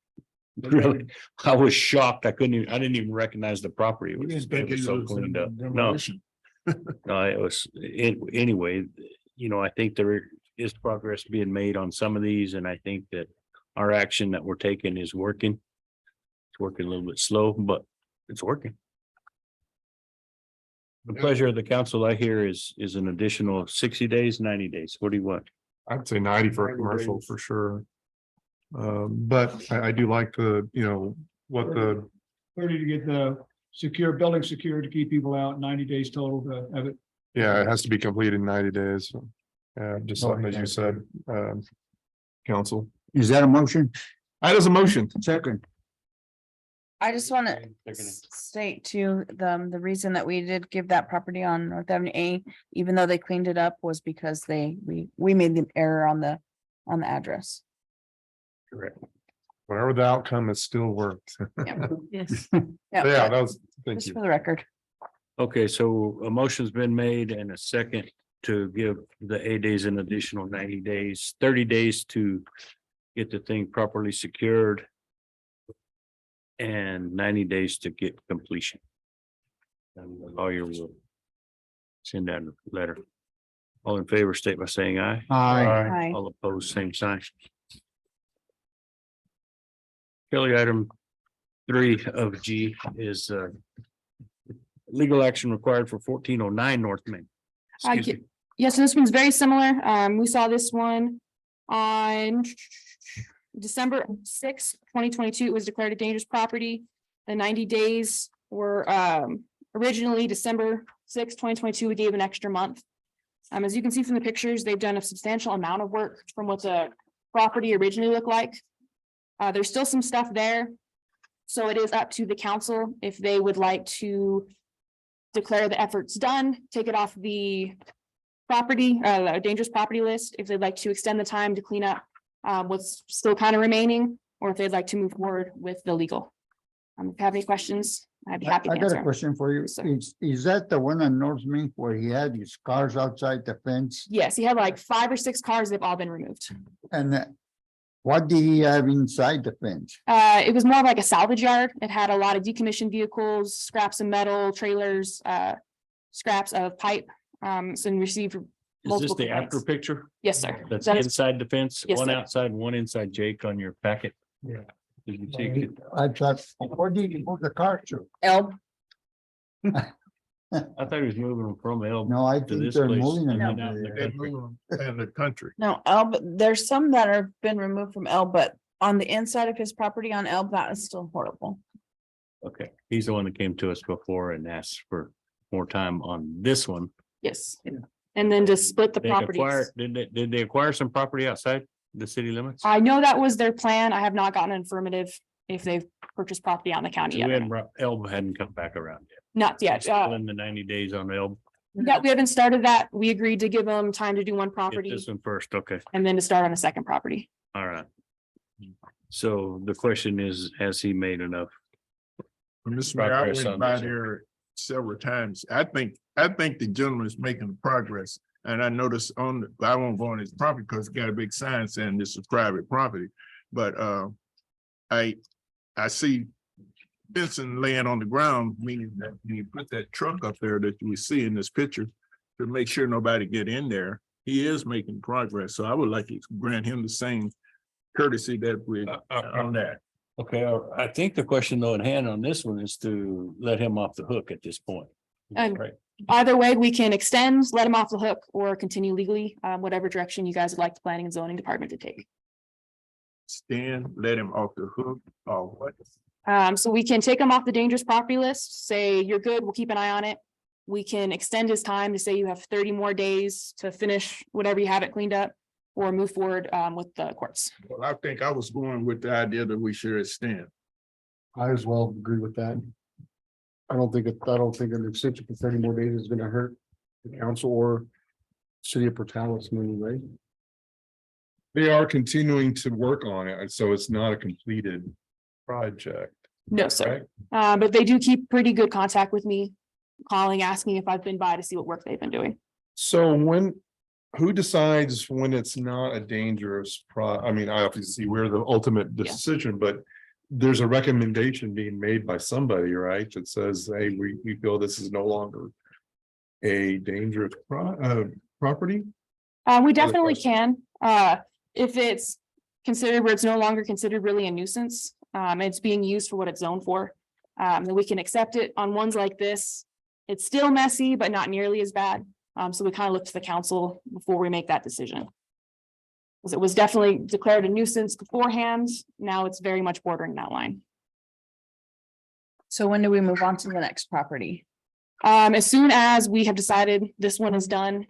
Really, I was shocked. I didn't even recognize the property. It We was, didn't think it was it so was cleaned up. No, demolition. no, it was, anyway, I think there is progress being made on some of these, and I think that our action that we're taking is working. It's working a little bit slow, but it's working. The pleasure of the council, I hear, is an additional 60 days, 90 days. What do you want? I'd say 90 for a commercial for sure. But I do like the, what the, 30 to get the building secure to keep people out, 90 days total to have it. yeah, it has to be completed in 90 days. Just something as you said, council. Is that a motion? That is a motion. Second. I just want to They're gonna- state to them, the reason that we did give that property on North Avenue A, even though they cleaned it up, was because we made the error on the address. Correct. Whatever the outcome, it still worked. Yes. Yeah, that was, thank Just you. for the record. Okay, so a motion's been made and a second to give the 8 days an additional 90 days, 30 days to get the thing properly secured. And 90 days to get completion. And the lawyer will send out a letter. All in favor, state by saying aye. Aye. All opposed, same sign. Kelly, item 3 of G is legal action required for 1409 North Main. Excuse me. Yes, and this one's very similar. We saw this one on December 6th, 2022. It was declared a dangerous property. The 90 days were originally December 6th, 2022. We gave an extra month. As you can see from the pictures, they've done a substantial amount of work from what the property originally looked like. There's still some stuff there. So it is up to the council if they would like to declare the efforts done, take it off the property, dangerous property list, if they'd like to extend the time to clean up what's still kind of remaining, or if they'd like to move forward with the legal. If you have any questions, I'd be happy to I got a answer. question for you. Sir. Is that the one on North Main where he had his cars outside the fence? Yes, he had like 5 or 6 cars. They've all been removed. And what did he have inside the fence? It was more of like a salvage yard. It had a lot of decommissioned vehicles, scraps of metal, trailers, scraps of pipe. So we received Is this multiple the after complaints. picture? Yes, sir. That's That is- inside the fence, Yes, one sir. outside, one inside, Jake, on your packet? Yeah. Did you take it? I thought, where did he move the car to? Elb, I thought he was moving them from Elm. No, I To think this they're place moving and them then out over in the there. They country. move them in the country. no, Elb, there's some that have been removed from Elb, but on the inside of his property on Elb, that is still horrible. Okay, he's the one that came to us before and asked for more time on this one. Yes. And then to split the They acquired, properties. did they acquire some property outside the city limits? I know that was their plan. I have not gotten an affirmative if they've purchased property out in the county We yet. hadn't, Elb hadn't come back around yet. Not yet. Still in the 90 days on Elb. Yeah, we haven't started that. We agreed to give them time to do one Get property this one first, okay, and then to start on a second property. all right. So the question is, has he made enough? Mr. Mayor, I Progress on went by this one. there several times. I think the gentleman is making progress. And I noticed I won't go on his property because it's got a big sign saying this is private property. But I see fencing laying on the ground, meaning that when you put that truck up there that we see in this picture to make sure nobody get in there, he is making progress. So I would like to grant him the same courtesy that we on that. Okay, I think the question though at hand on this one is to let him off the hook at this point. And- Right, Either way, we can extend, let them off the hook or continue legally, whatever direction you guys would like the planning and zoning department to take. Stand, let him off the hook or what? So we can take him off the dangerous property list, say you're good, we'll keep an eye on it. We can extend his time to say you have 30 more days to finish whatever you haven't cleaned up. Or move forward with the courts. Well, I think I was going with the idea that we should extend. I as well agree with that. I don't think an extension for 30 more days is gonna hurt the council or city of Portales in any way. They are continuing to work on it, so it's not a completed project. No, sir. But they do keep pretty good contact with me, calling, asking if I've been by to see what work they've been doing. So who decides when it's not a dangerous I mean, I obviously we're the ultimate Yeah. decision, but there's a recommendation being made by somebody, right? That says, hey, we feel this is no longer a dangerous property. We definitely can, if it's considered where it's no longer considered really a nuisance. It's being used for what it's zoned for. And we can accept it on ones like this. It's still messy, but not nearly as bad. So we kind of look to the council before we make that decision. Because it was definitely declared a nuisance beforehand. Now it's very much bordering that line. So when do we move on to the next property? As soon as we have decided this one is done,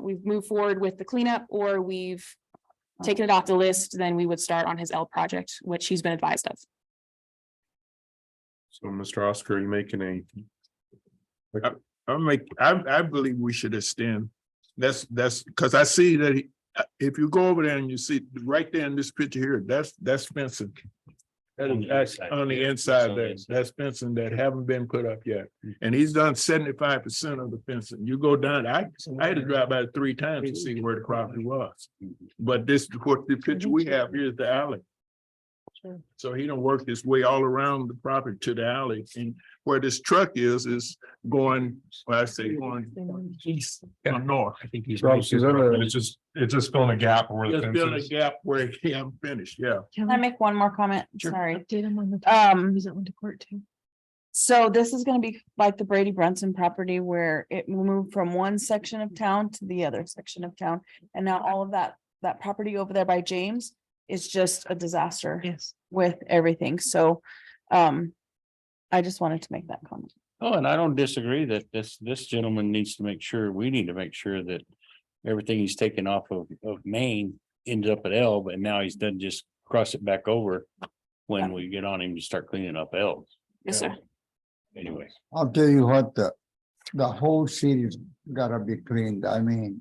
we've moved forward with the cleanup or we've taken it off the list, then we would start on his L project, which he's been advised of. So Mr. Oscar, are you making I believe we should extend. That's because I see that if you go over there and you see right there in this picture here, that's fencing. That's on the inside there. That's fencing that haven't been put up yet. And he's done 75% of the fencing. You go down, I had to drive by it 3 times to see where the property was. But this, what the picture we have here is the alley. So he done worked his way all around the property to the alley, and where this truck is going, well, I say going east or north. I think he's. it's just filling a gap where the Just fence filling a is. gap where he haven't finished, yeah. Can I make one more comment? Sure. Sorry. Update him on the. Use that one to court too. So this is gonna be like the Brady Brunson property where it will move from one section of town to the other section of town. And now all of that property over there by James is just a disaster Yes. with everything. So I just wanted to make that comment. Oh, and I don't disagree that this gentleman needs to make sure, we need to make sure that everything he's taken off of Maine ends up at L, but now he's done just cross it back over when we get on him to start cleaning up L. Yes, sir. Anyway, I'll tell you what, the whole city's gotta be cleaned. I mean,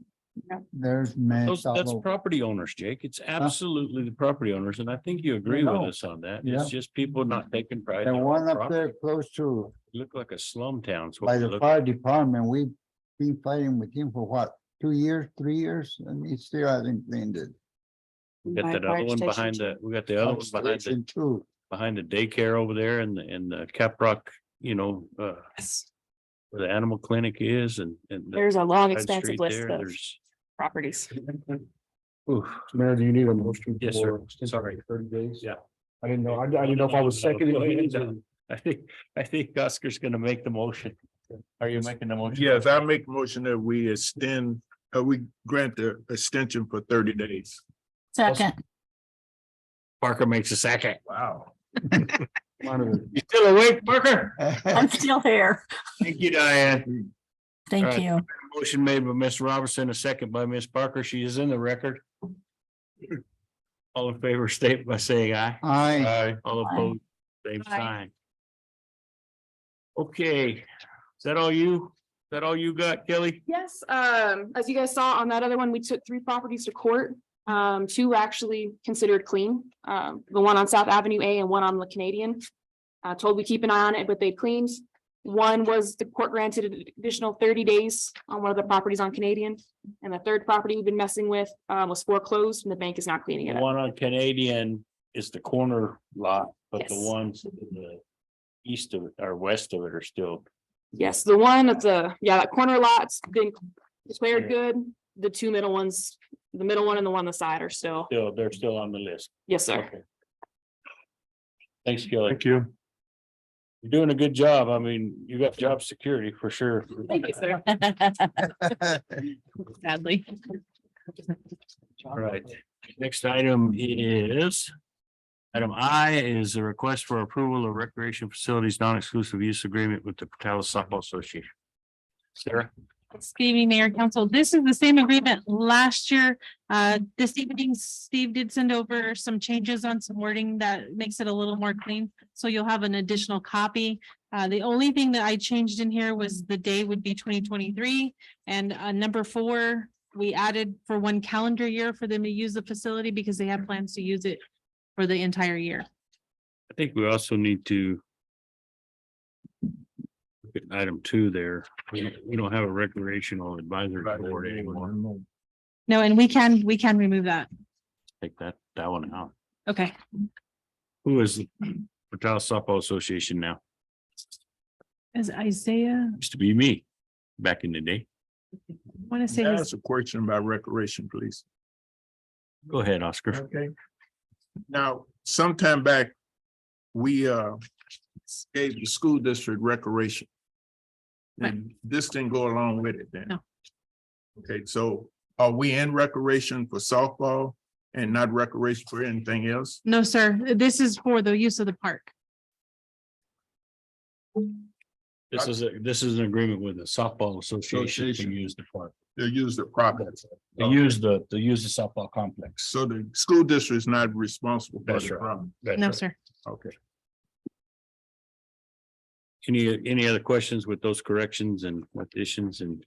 Yeah. there's mess all that's over. property owners, Jake. It's absolutely the property owners, and I think you agree with know. us on that. Yeah. It's just people not taking pride. in The their one own up property. there close to, Look like a slum town. is what by we the look- fire department, we've been fighting with him for what, 2 years, 3 years, and he still hasn't cleaned it. We got My that fire other one station behind too. we got the other one Station two. behind the daycare over there and the Caprock, Yes. where the animal clinic is and. There's a long Side expansive street list there, of There's. properties. Oof. Mayor, do you need a motion? Yes, sir. for Sorry. 30 days? Yeah. I didn't know, I didn't know if I was seconding. Go ahead, these or- Don. I think Oscar's gonna make the motion. Are you making the motion? Yes, I make a motion that we extend, we grant the extension for 30 days. Second. Parker makes a second. Wow. Monitor. You still awake, Parker? I'm still here. Thank you, Diane. Thank All right. you. Motion made by Ms. Robertson, a second by Ms. Parker. She is in the record. All in favor, state by saying aye. Aye. All opposed, same Aye. sign. Okay, is that all you? Is that all you got, Kelly? Yes, as you guys saw on that other one, we took 3 properties to court. 2 were actually considered clean. The one on South Avenue A and one on the Canadian. Told we keep an eye on it, but they cleaned. One was the court granted an additional 30 days on one of the properties on Canadian. And the third property we've been messing with was foreclosed and the bank is not cleaning The it up. one on Canadian is the corner lot, but the Yes. ones to the east of it or west of it are still. Yes, the one at that corner lot's been declared good. The 2 middle ones, the middle one and the one on the side are still, They're still on the list. yes, sir. Okay. Thanks, Kelly. Thank you. You're doing a good job. I mean, you got job security for sure. Thank you, sir. Sadly. All right, next item is. Item I is a request for approval of recreation facilities non-exclusive use agreement with the Portales Softball Association. Sarah? Good evening, Mayor Council. This is the same agreement last year. This evening, Steve did send over some changes on some wording that makes it a little more clean. So you'll have an additional copy. The only thing that I changed in here was the day would be 2023. And number 4, we added for 1 calendar year for them to use the facility because they have plans to use it for the entire year. I think we also need to. Look at item 2 there. We don't have a recreational advisory board anymore. No, and we can remove that. Take that one out. Okay. Who is the Portales Softball Association now? Is Isaiah, Used to be me back in the day. I want to say his Ask a question about recreation, please. Go ahead, Oscar. Okay. Now, sometime back, we gave the school district recreation. And this didn't go along with it then? No. Okay, so are we in recreation for softball and not recreation for anything else? No, sir. This is for the use of the park. This is an agreement with the softball association to Association. use the park. They use the property. To use the softball complex. So the school district is not responsible for That's the right. problem? No, sir. Okay. Any other questions with those corrections and additions and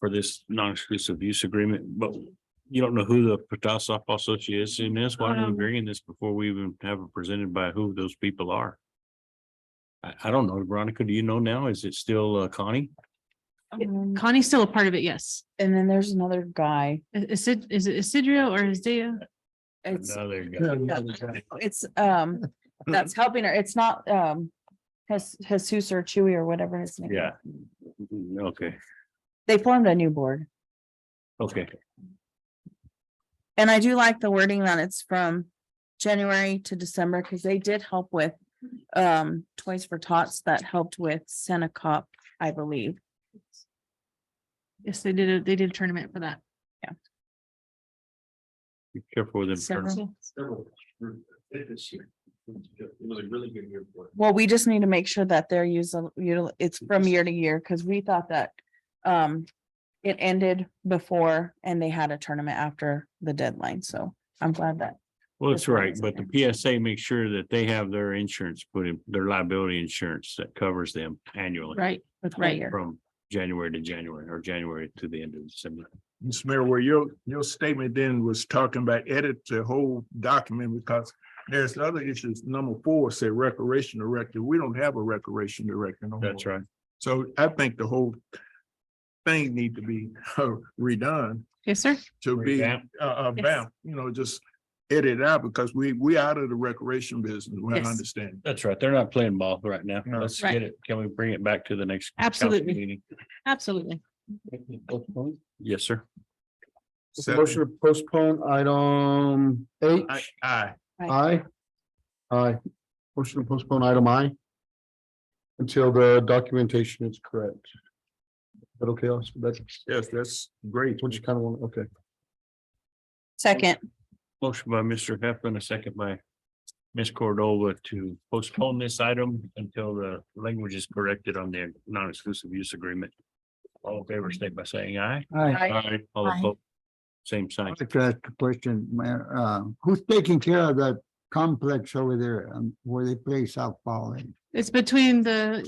for this non-exclusive use agreement, but you don't know who the Patois Softball Association is? Why are we bringing this before we even have it presented by who those people are? I don't know. Veronica, do you know now? Is it still Connie? Connie's still a part of it, yes. And then there's another guy. Is it Isidro or Isaiah? It's, No, there you go. it's, that's helping her. It's not, Jesus or Chewy or whatever his name. is. Yeah. Okay, They formed a new board. okay. And I do like the wording that it's from January to December, because they did help with Toys for Tots that helped with Senecop, I believe. Yes, they did a tournament for that. Be careful with them. Several. It was a really good year for it. Well, we just need to make sure that they're it's from year to year, because we thought that it ended before and they had a tournament after the deadline, so I'm glad that. Well, that's This one right, is but in the PSA makes sure that they have their insurance put in, their liability insurance that covers them annually. Right, for the whole right. year. From January to January or January to the end of December. Ms. Mayor, where your statement then was talking about edit the whole document because there's other issues. Number 4 said recreation director. We don't have a recreation director. No more. That's right. So I think the whole thing need to be redone Yes, sir. to be Revamped. about, just edit out because we out of the recreation business. We Yes. understand. That's right. They're not playing ball right now. No. Let's Right. get it. Can we bring it back to the next? council Absolutely. meeting? Absolutely. Yes, sir. Motion to postpone item H. Aye. Aye. Aye. Motion to postpone item I. Until the documentation is correct. Is that okay? Oscar? That's Yes, that's great. what you kind of want, okay. Second, Motion by Mr. Heflin, a second by Ms. Cordova to postpone this item until the language is corrected on the non-exclusive use agreement. All in favor, state by saying aye. I All Aye. opposed, same sign. like to ask a question, Mayor. Who's taking care of that complex over there where they play softball? It's between the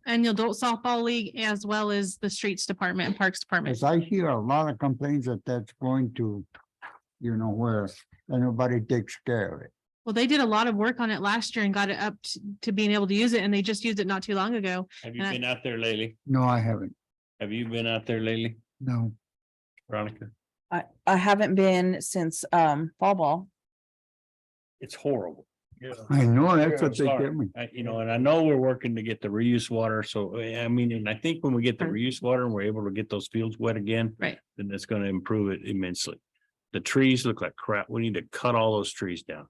annual adult softball league as well as the streets department and parks department. As I hear a lot of complaints that that's going to, where nobody takes care of it. Well, they did a lot of work on it last year and got it up to being able to use it, and they just used it not too long ago. Have you And I- been out there lately? No, I haven't. Have you been out there lately, No. Veronica? I haven't been since fall ball. It's horrible. I know, that's I'm what they sorry. tell me. And I know we're working to get the reuse water, so I mean, and I think when we get the reuse water and we're able to get those fields wet again. Right. Then that's gonna improve it immensely. The trees look like crap. We need to cut all those trees down.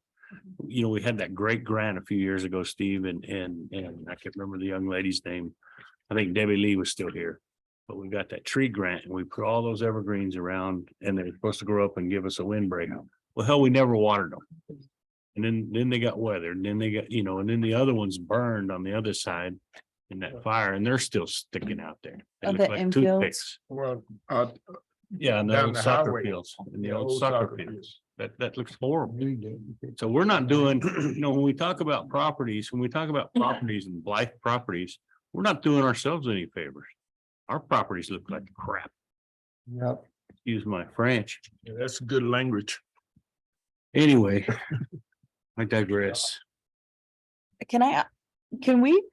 We had that great grant a few years ago, Steve, and I can't remember the young lady's name. I think Debbie Lee was still here. But we got that tree grant and we put all those evergreens around and they're supposed to grow up and give us a windbreak. Well, hell, we never watered them. And then they got weathered and then they got, and then the other ones burned on the other side in that fire and they're still sticking out there. They Are look the like infields? toothpicks. Well, Yeah, and the Down old the soccer highway. fields, and the The old old soccer soccer fields. fields. That looks horrible. So we're not doing, when we talk about properties, when we talk about properties and Blythe properties, we're not doing ourselves any favors. Our properties look like crap. Yep. Excuse my French. yeah, that's good language. Anyway, I digress. Can we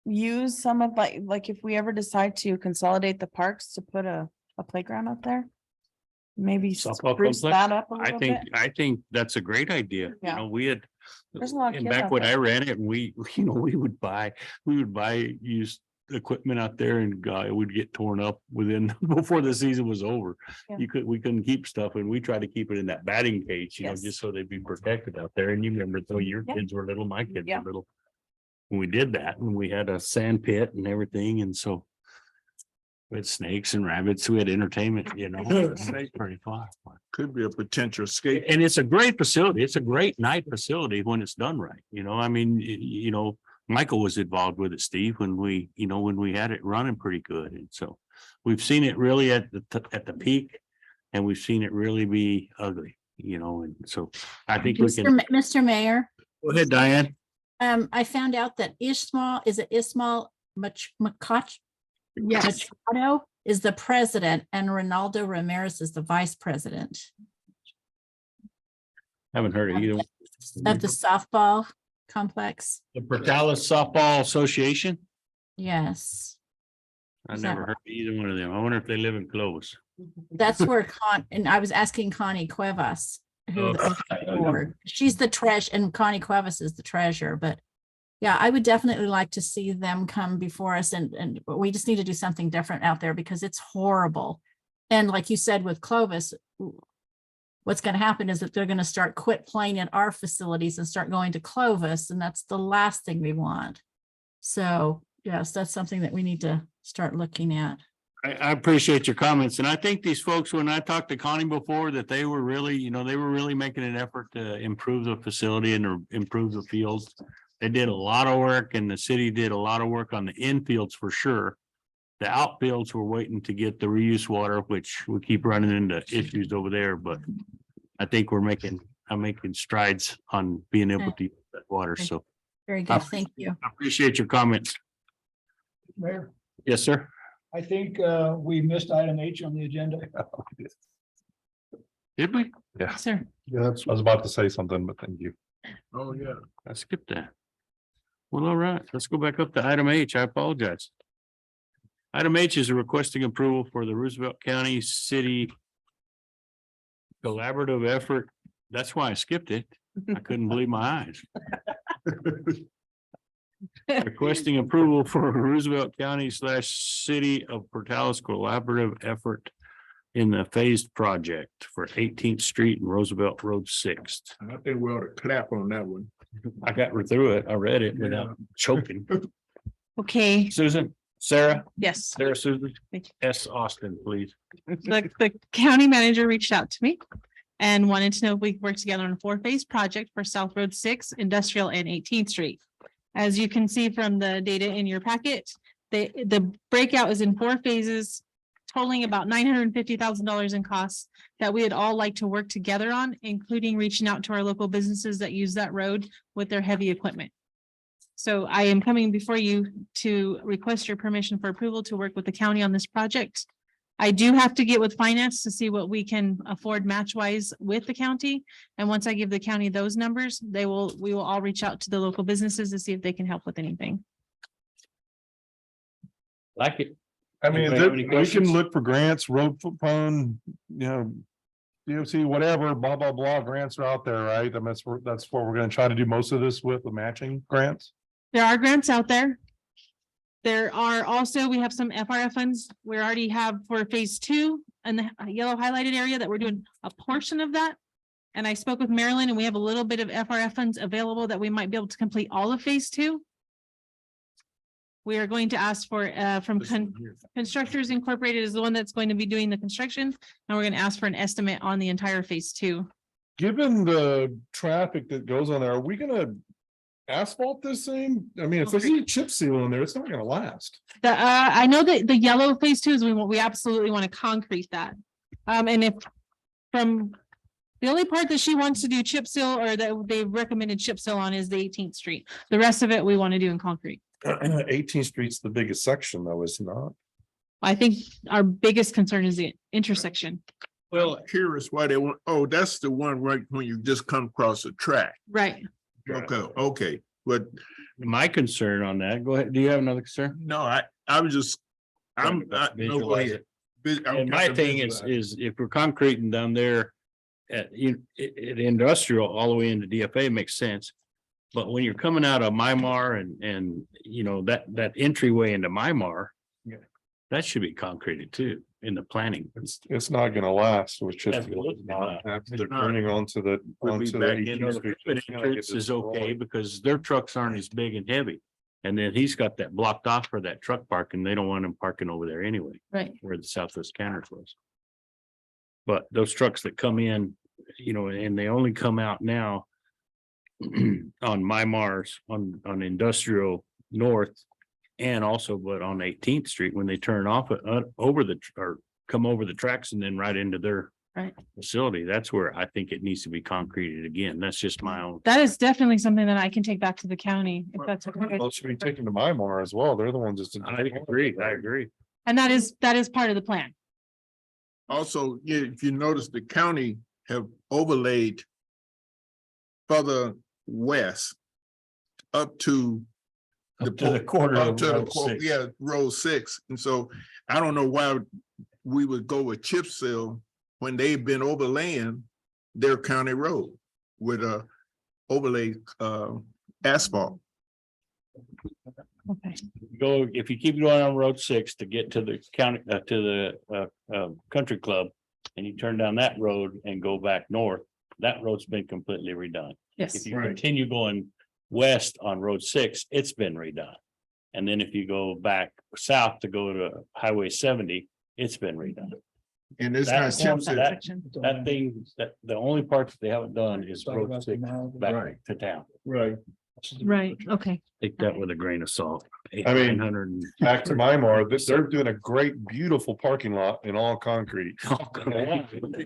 use some of like if we ever decide to consolidate the parks to put a playground up there? Maybe Softball spruce complex? that up a I little think, bit? I think that's a great idea. Yeah. We had. There's a lot of And kids back out when there. I ran it, we would buy used equipment out there and it would get torn up within, before the season was over. Yeah. We couldn't keep stuff and we tried to keep it in that batting cage, you know, Yes. just so they'd be protected out there. And you remember, though, your Yeah. kids were little, my kids Yeah. were little. When we did that and we had a sand pit and everything. And so we had snakes and rabbits. We had entertainment, you know. It's pretty fun. Could be a potential escape. And it's a great facility. It's a great night facility when it's done right. You know, I mean, you know, Michael was involved with it, Steve, when we had it running pretty good. And so we've seen it really at the peak and we've seen it really be ugly, you know, and so I think we can. Mr. Mayor, Go ahead, Diane. I found out that Ismail Machado Yes. is the president and Ronaldo Ramirez is the vice president Haven't heard of either. one. of the softball complex. The Portales Softball Association. Yes, I Is that never heard of either one of them. I wonder if they live in Clovis. that's where and I was asking Connie Cuevas. Who she's the and Connie Cuevas is the treasurer, but yeah, I would definitely like to see them come before us and we just need to do something different out there because it's horrible. And like you said with Clovis, what's going to happen is that they're going to quit playing at our facilities and start going to Clovis, and that's the last thing we want. So yes, that's something that we need to start looking at. I appreciate your comments. And I think these folks, when I talked to Connie before, that they were really, you know, they were really making an effort to improve the facility and improve the fields. They did a lot of work and the city did a lot of work on the infields for sure. The outfields were waiting to get the reuse water, which we keep running into issues over there, but I think I'm making strides on being able to use that water. So Very good. Thank you. I appreciate your comments. Mayor, Yes, sir. I think we missed item H on the agenda. Did we? Yeah, Sir, Yeah, that's, I was about to say something, but thank you. Oh, yeah. I skipped that. Well, all right, let's go back up to item H. I apologize. Item H is requesting approval for the Roosevelt County City collaborative effort. That's why I skipped it. I couldn't believe my eyes. Requesting approval for Roosevelt County / City of Portales collaborative effort in the phased project for 18th Street and Roosevelt Road 6th. I think we ought to clap on that one. I got through it. I read it without choking. okay, Susan, Sarah, yes. Sarah Susan, Thank you. S. Austin, please. The county manager reached out to me and wanted to know if we could work together on a 4-phase project for South Road 6, Industrial and 18th Street. As you can see from the data in your packet, the breakout is in 4 phases, totaling about $950,000 in costs that we would all like to work together on, including reaching out to our local businesses that use that road with their heavy equipment. So I am coming before you to request your permission for approval to work with the county on this project. I do have to get with finance to see what we can afford match wise with the county. And once I give the county those numbers, we will all reach out to the local businesses to see if they can help with anything. Like it. I mean, Anybody have any we questions? can look for grants, road fund, you know, DOC, whatever, blah, blah, blah, grants are out there, right? I mean, that's what we're gonna try to do most of this with, the matching grants. There are grants out there. There are also, we have some FRF funds we already have for phase 2 and the yellow highlighted area that we're doing a portion of that. And I spoke with Marilyn and we have a little bit of FRF funds available that we might be able to complete all of phase 2. We are going to ask for from Constructors Incorporated is the one that's going to be doing the construction. And we're going to ask for an estimate on the entire phase 2. Given the traffic that goes on there, are we gonna asphalt this thing? I mean, if there's any chip seal in there, it's not gonna last. I know that the yellow phase 2 is we absolutely want to concrete that. And if from the only part that she wants to do chip seal or that they recommended chip seal on is the 18th Street. The rest of it we want to do in concrete. 18th Street's the biggest section though, is it not? I think our biggest concern is the intersection. Well, curious why they want, oh, that's the one right when you just come across the track. Right. Okay, but My concern on that, go ahead. Do you have another concern? no, I was just, I'm not, no, go Visualize ahead. it. I'm And my trying to thing is if we're concreting down there at industrial all the way into DFA makes sense. But when you're coming out of Mymar and, you know, that entryway into Mymar. Yeah. That should be concreted too in the planning. It's not gonna last with chip. Absolutely not. After they're turning onto the, Would be onto back the. in, the 18th Street, pit it's gonna get entrance is okay destroyed. because their trucks aren't as big and heavy. And then he's got that blocked off for that truck park and they don't want him parking over there anyway, Right. where the Southwest Canners was. But those trucks that come in, you know, and they only come out now on Mars on Industrial North and also but on 18th Street when they turn off over or come over the tracks and then right into their Right. facility. That's where I think it needs to be concreted again. That's just my own. That is definitely something that I can take back to the county if that's okay. Well, it should be taken to Mymar as well. They're the ones that's. I agree. I agree. And that is part of the plan. Also, yeah, if you notice, the county have overlaid further west up to Up to the corner up of to the Road cor- 6. Yeah, road 6. And so I don't know why we would go with chip seal when they've been overlaying their county road with a overlay asphalt. Okay. Go, if you keep going on Road 6 to get to the county, to the country club. And you turn down that road and go back north, that road's been completely redone. Yes. If you continue going west on Road 6, it's been redone. And then if you go back south to go to Highway 70, it's been redone. And it's That not chip seal. That thing, that the only part that they haven't done is Road 6 back to town. Right. Right. Okay. Take that with a grain of salt. I mean, 900 and- Back to Mymar, they're doing a great, beautiful parking lot in all concrete.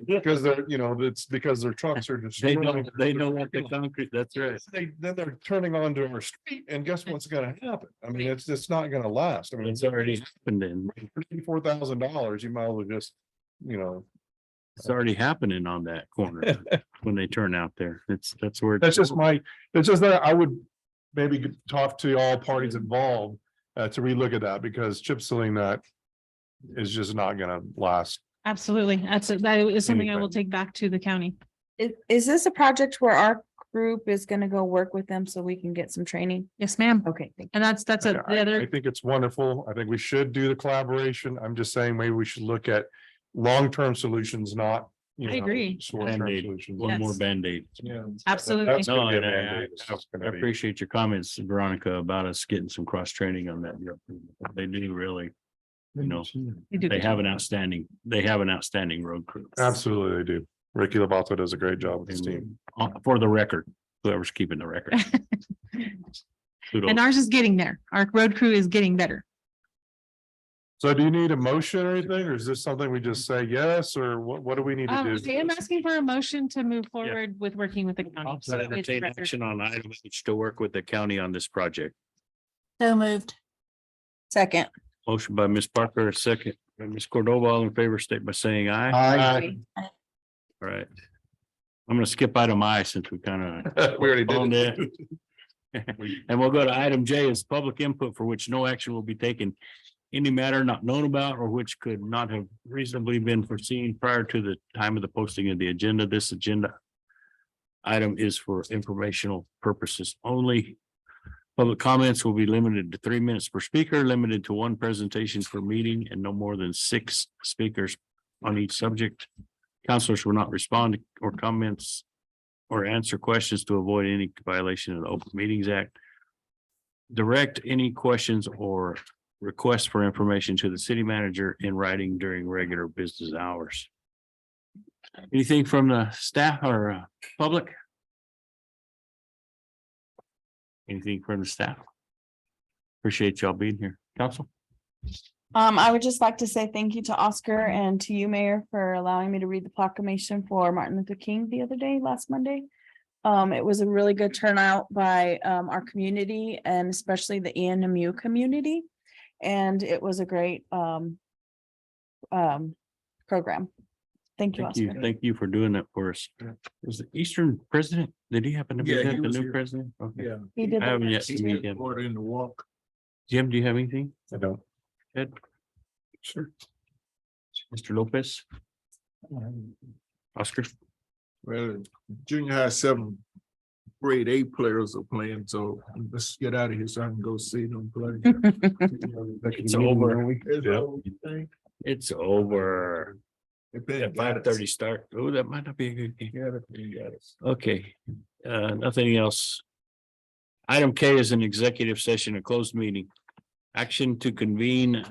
Because they're, you know, it's because their trucks are just. They know what the concrete, that's right. Then they're turning onto our street and guess what's gonna happen? I mean, it's just not gonna last. I mean, It's already happened in, $54,000, you might as well just, you know. it's already happening on that corner when they turn out there. That's where. That's just it's just that I would maybe talk to all parties involved to relook at that because chip sealing that is just not gonna last. Absolutely. That is something I will take back to the county. Is this a project where our group is gonna go work with them so we can get some training? Yes, ma'am. Okay, thank And that's the I other, think it's wonderful. I think we should do the collaboration. I'm just saying maybe we should look at long-term solutions, not. You I know, agree. short-term Band-Aid. solutions. One more Yes. Band-Aid. Yeah. absolutely. That's gonna No, be a and Band-Aid. It's just I gonna be- appreciate your comments, Veronica, about us getting some cross training on that. They do really, you know, You do they good have job. an outstanding road crew. Absolutely, they do. Ricky Labato does a great job with his team. For the record, whoever's keeping the record. Kudos. And ours is getting there. Our road crew is getting better. So do you need a motion or anything, or is this something we just say yes, or what do we need to do? Okay, I'm asking for a motion to move forward with working with the county. I'll entertain action on item H to work with the county on this project. So moved. Second. Motion by Ms. Parker, a second by Ms. Cordova, all in favor, state by saying aye. Aye. All right. I'm gonna skip item I since we kind of. We already did it. And we'll go to item J as public input for which no action will be taken. Any matter not known about or which could not have reasonably been foreseen prior to the time of the posting of the agenda. This agenda item is for informational purposes only. Public comments will be limited to 3 minutes per speaker, limited to one presentation per meeting, and no more than 6 speakers on each subject. Councilors will not respond or comments or answer questions to avoid any violation of the Open Meetings Act. Direct any questions or requests for information to the city manager in writing during regular business hours. Anything from the staff or public? Anything from the staff? Appreciate y'all being here. Council? I would just like to say thank you to Oscar and to you, Mayor, for allowing me to read the proclamation for Martin Luther King the other day, last Monday. It was a really good turnout by our community and especially the ENMU community. And it was a great program. Thank you, Oscar. Thank you for doing that for us. Was the Eastern president? Did he happen to be Yeah, he the was new here. president? Okay. Yeah. He did I haven't that. yet to meet him. Order in the walk. Jim, do you have anything? I don't. Ed? Sure. Mr. Lopez? Oscar? Well, junior high 7 grade A players are playing, so let's get out of here so I can go see them play. It's over. It's Yeah. over, you think? It's over. If they At got 5:30 us. start. Oh, that might not be a good game. Yeah, they got us. Okay, nothing else. Item K is an executive session, a closed meeting. Action to convene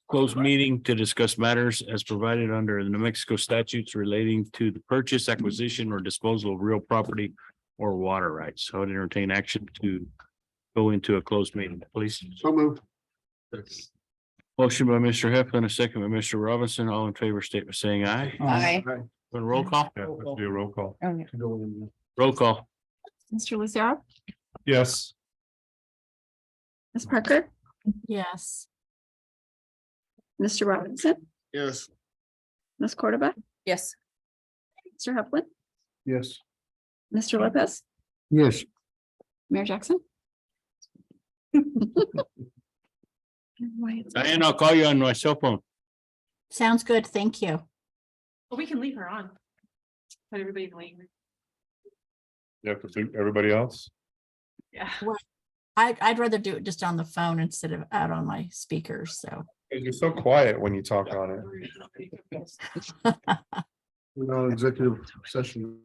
closed meeting to discuss matters as provided under the New Mexico statutes relating to the purchase, acquisition, or disposal of real property or water rights. So I would entertain action to go into a closed meeting, please. So moved. Motion by Mr. Heflin, a second by Mr. Robinson. All in favor, state by saying aye. Aye. Want a roll call? Yeah, let's do a roll call. Okay. Roll call. Mr. Lucero, Yes. Ms. Parker, Yes. Mr. Robinson, Yes. Ms. Cordova, Yes. Mr. Heflin, Yes. Mr. Lopez, Yes. Mayor Jackson. Diane, I'll call you on my cell phone. Sounds good. Thank you. Well, we can leave her on. Let everybody wait. You have to do everybody else? Yeah. I'd rather do it just on the phone instead of out on my speakers, so. You're so quiet when you talk on it. We're on executive session.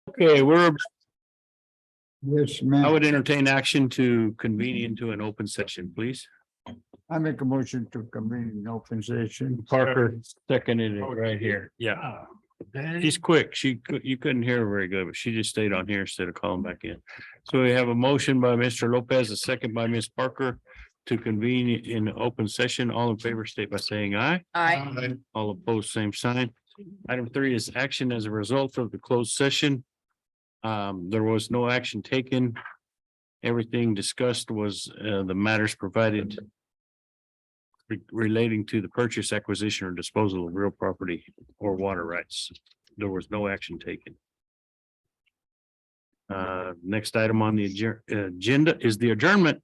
Okay, Yes, I ma'am. would entertain action to convene into an open session, please. I make a motion to convene an open session. Parker seconded it right here. Yeah. She's quick. You couldn't hear her very good, but she just stayed on here instead of calling back in. So we have a motion by Mr. Lopez, a second by Ms. Parker to convene in open session. All in favor, state by saying aye. Aye. All opposed, same sign. Item 3 is action as a result of the closed session. There was no action taken. Everything discussed was the matters provided relating to the purchase, acquisition, or disposal of real property or water rights. There was no action taken. Next item on the agenda is the adjournment.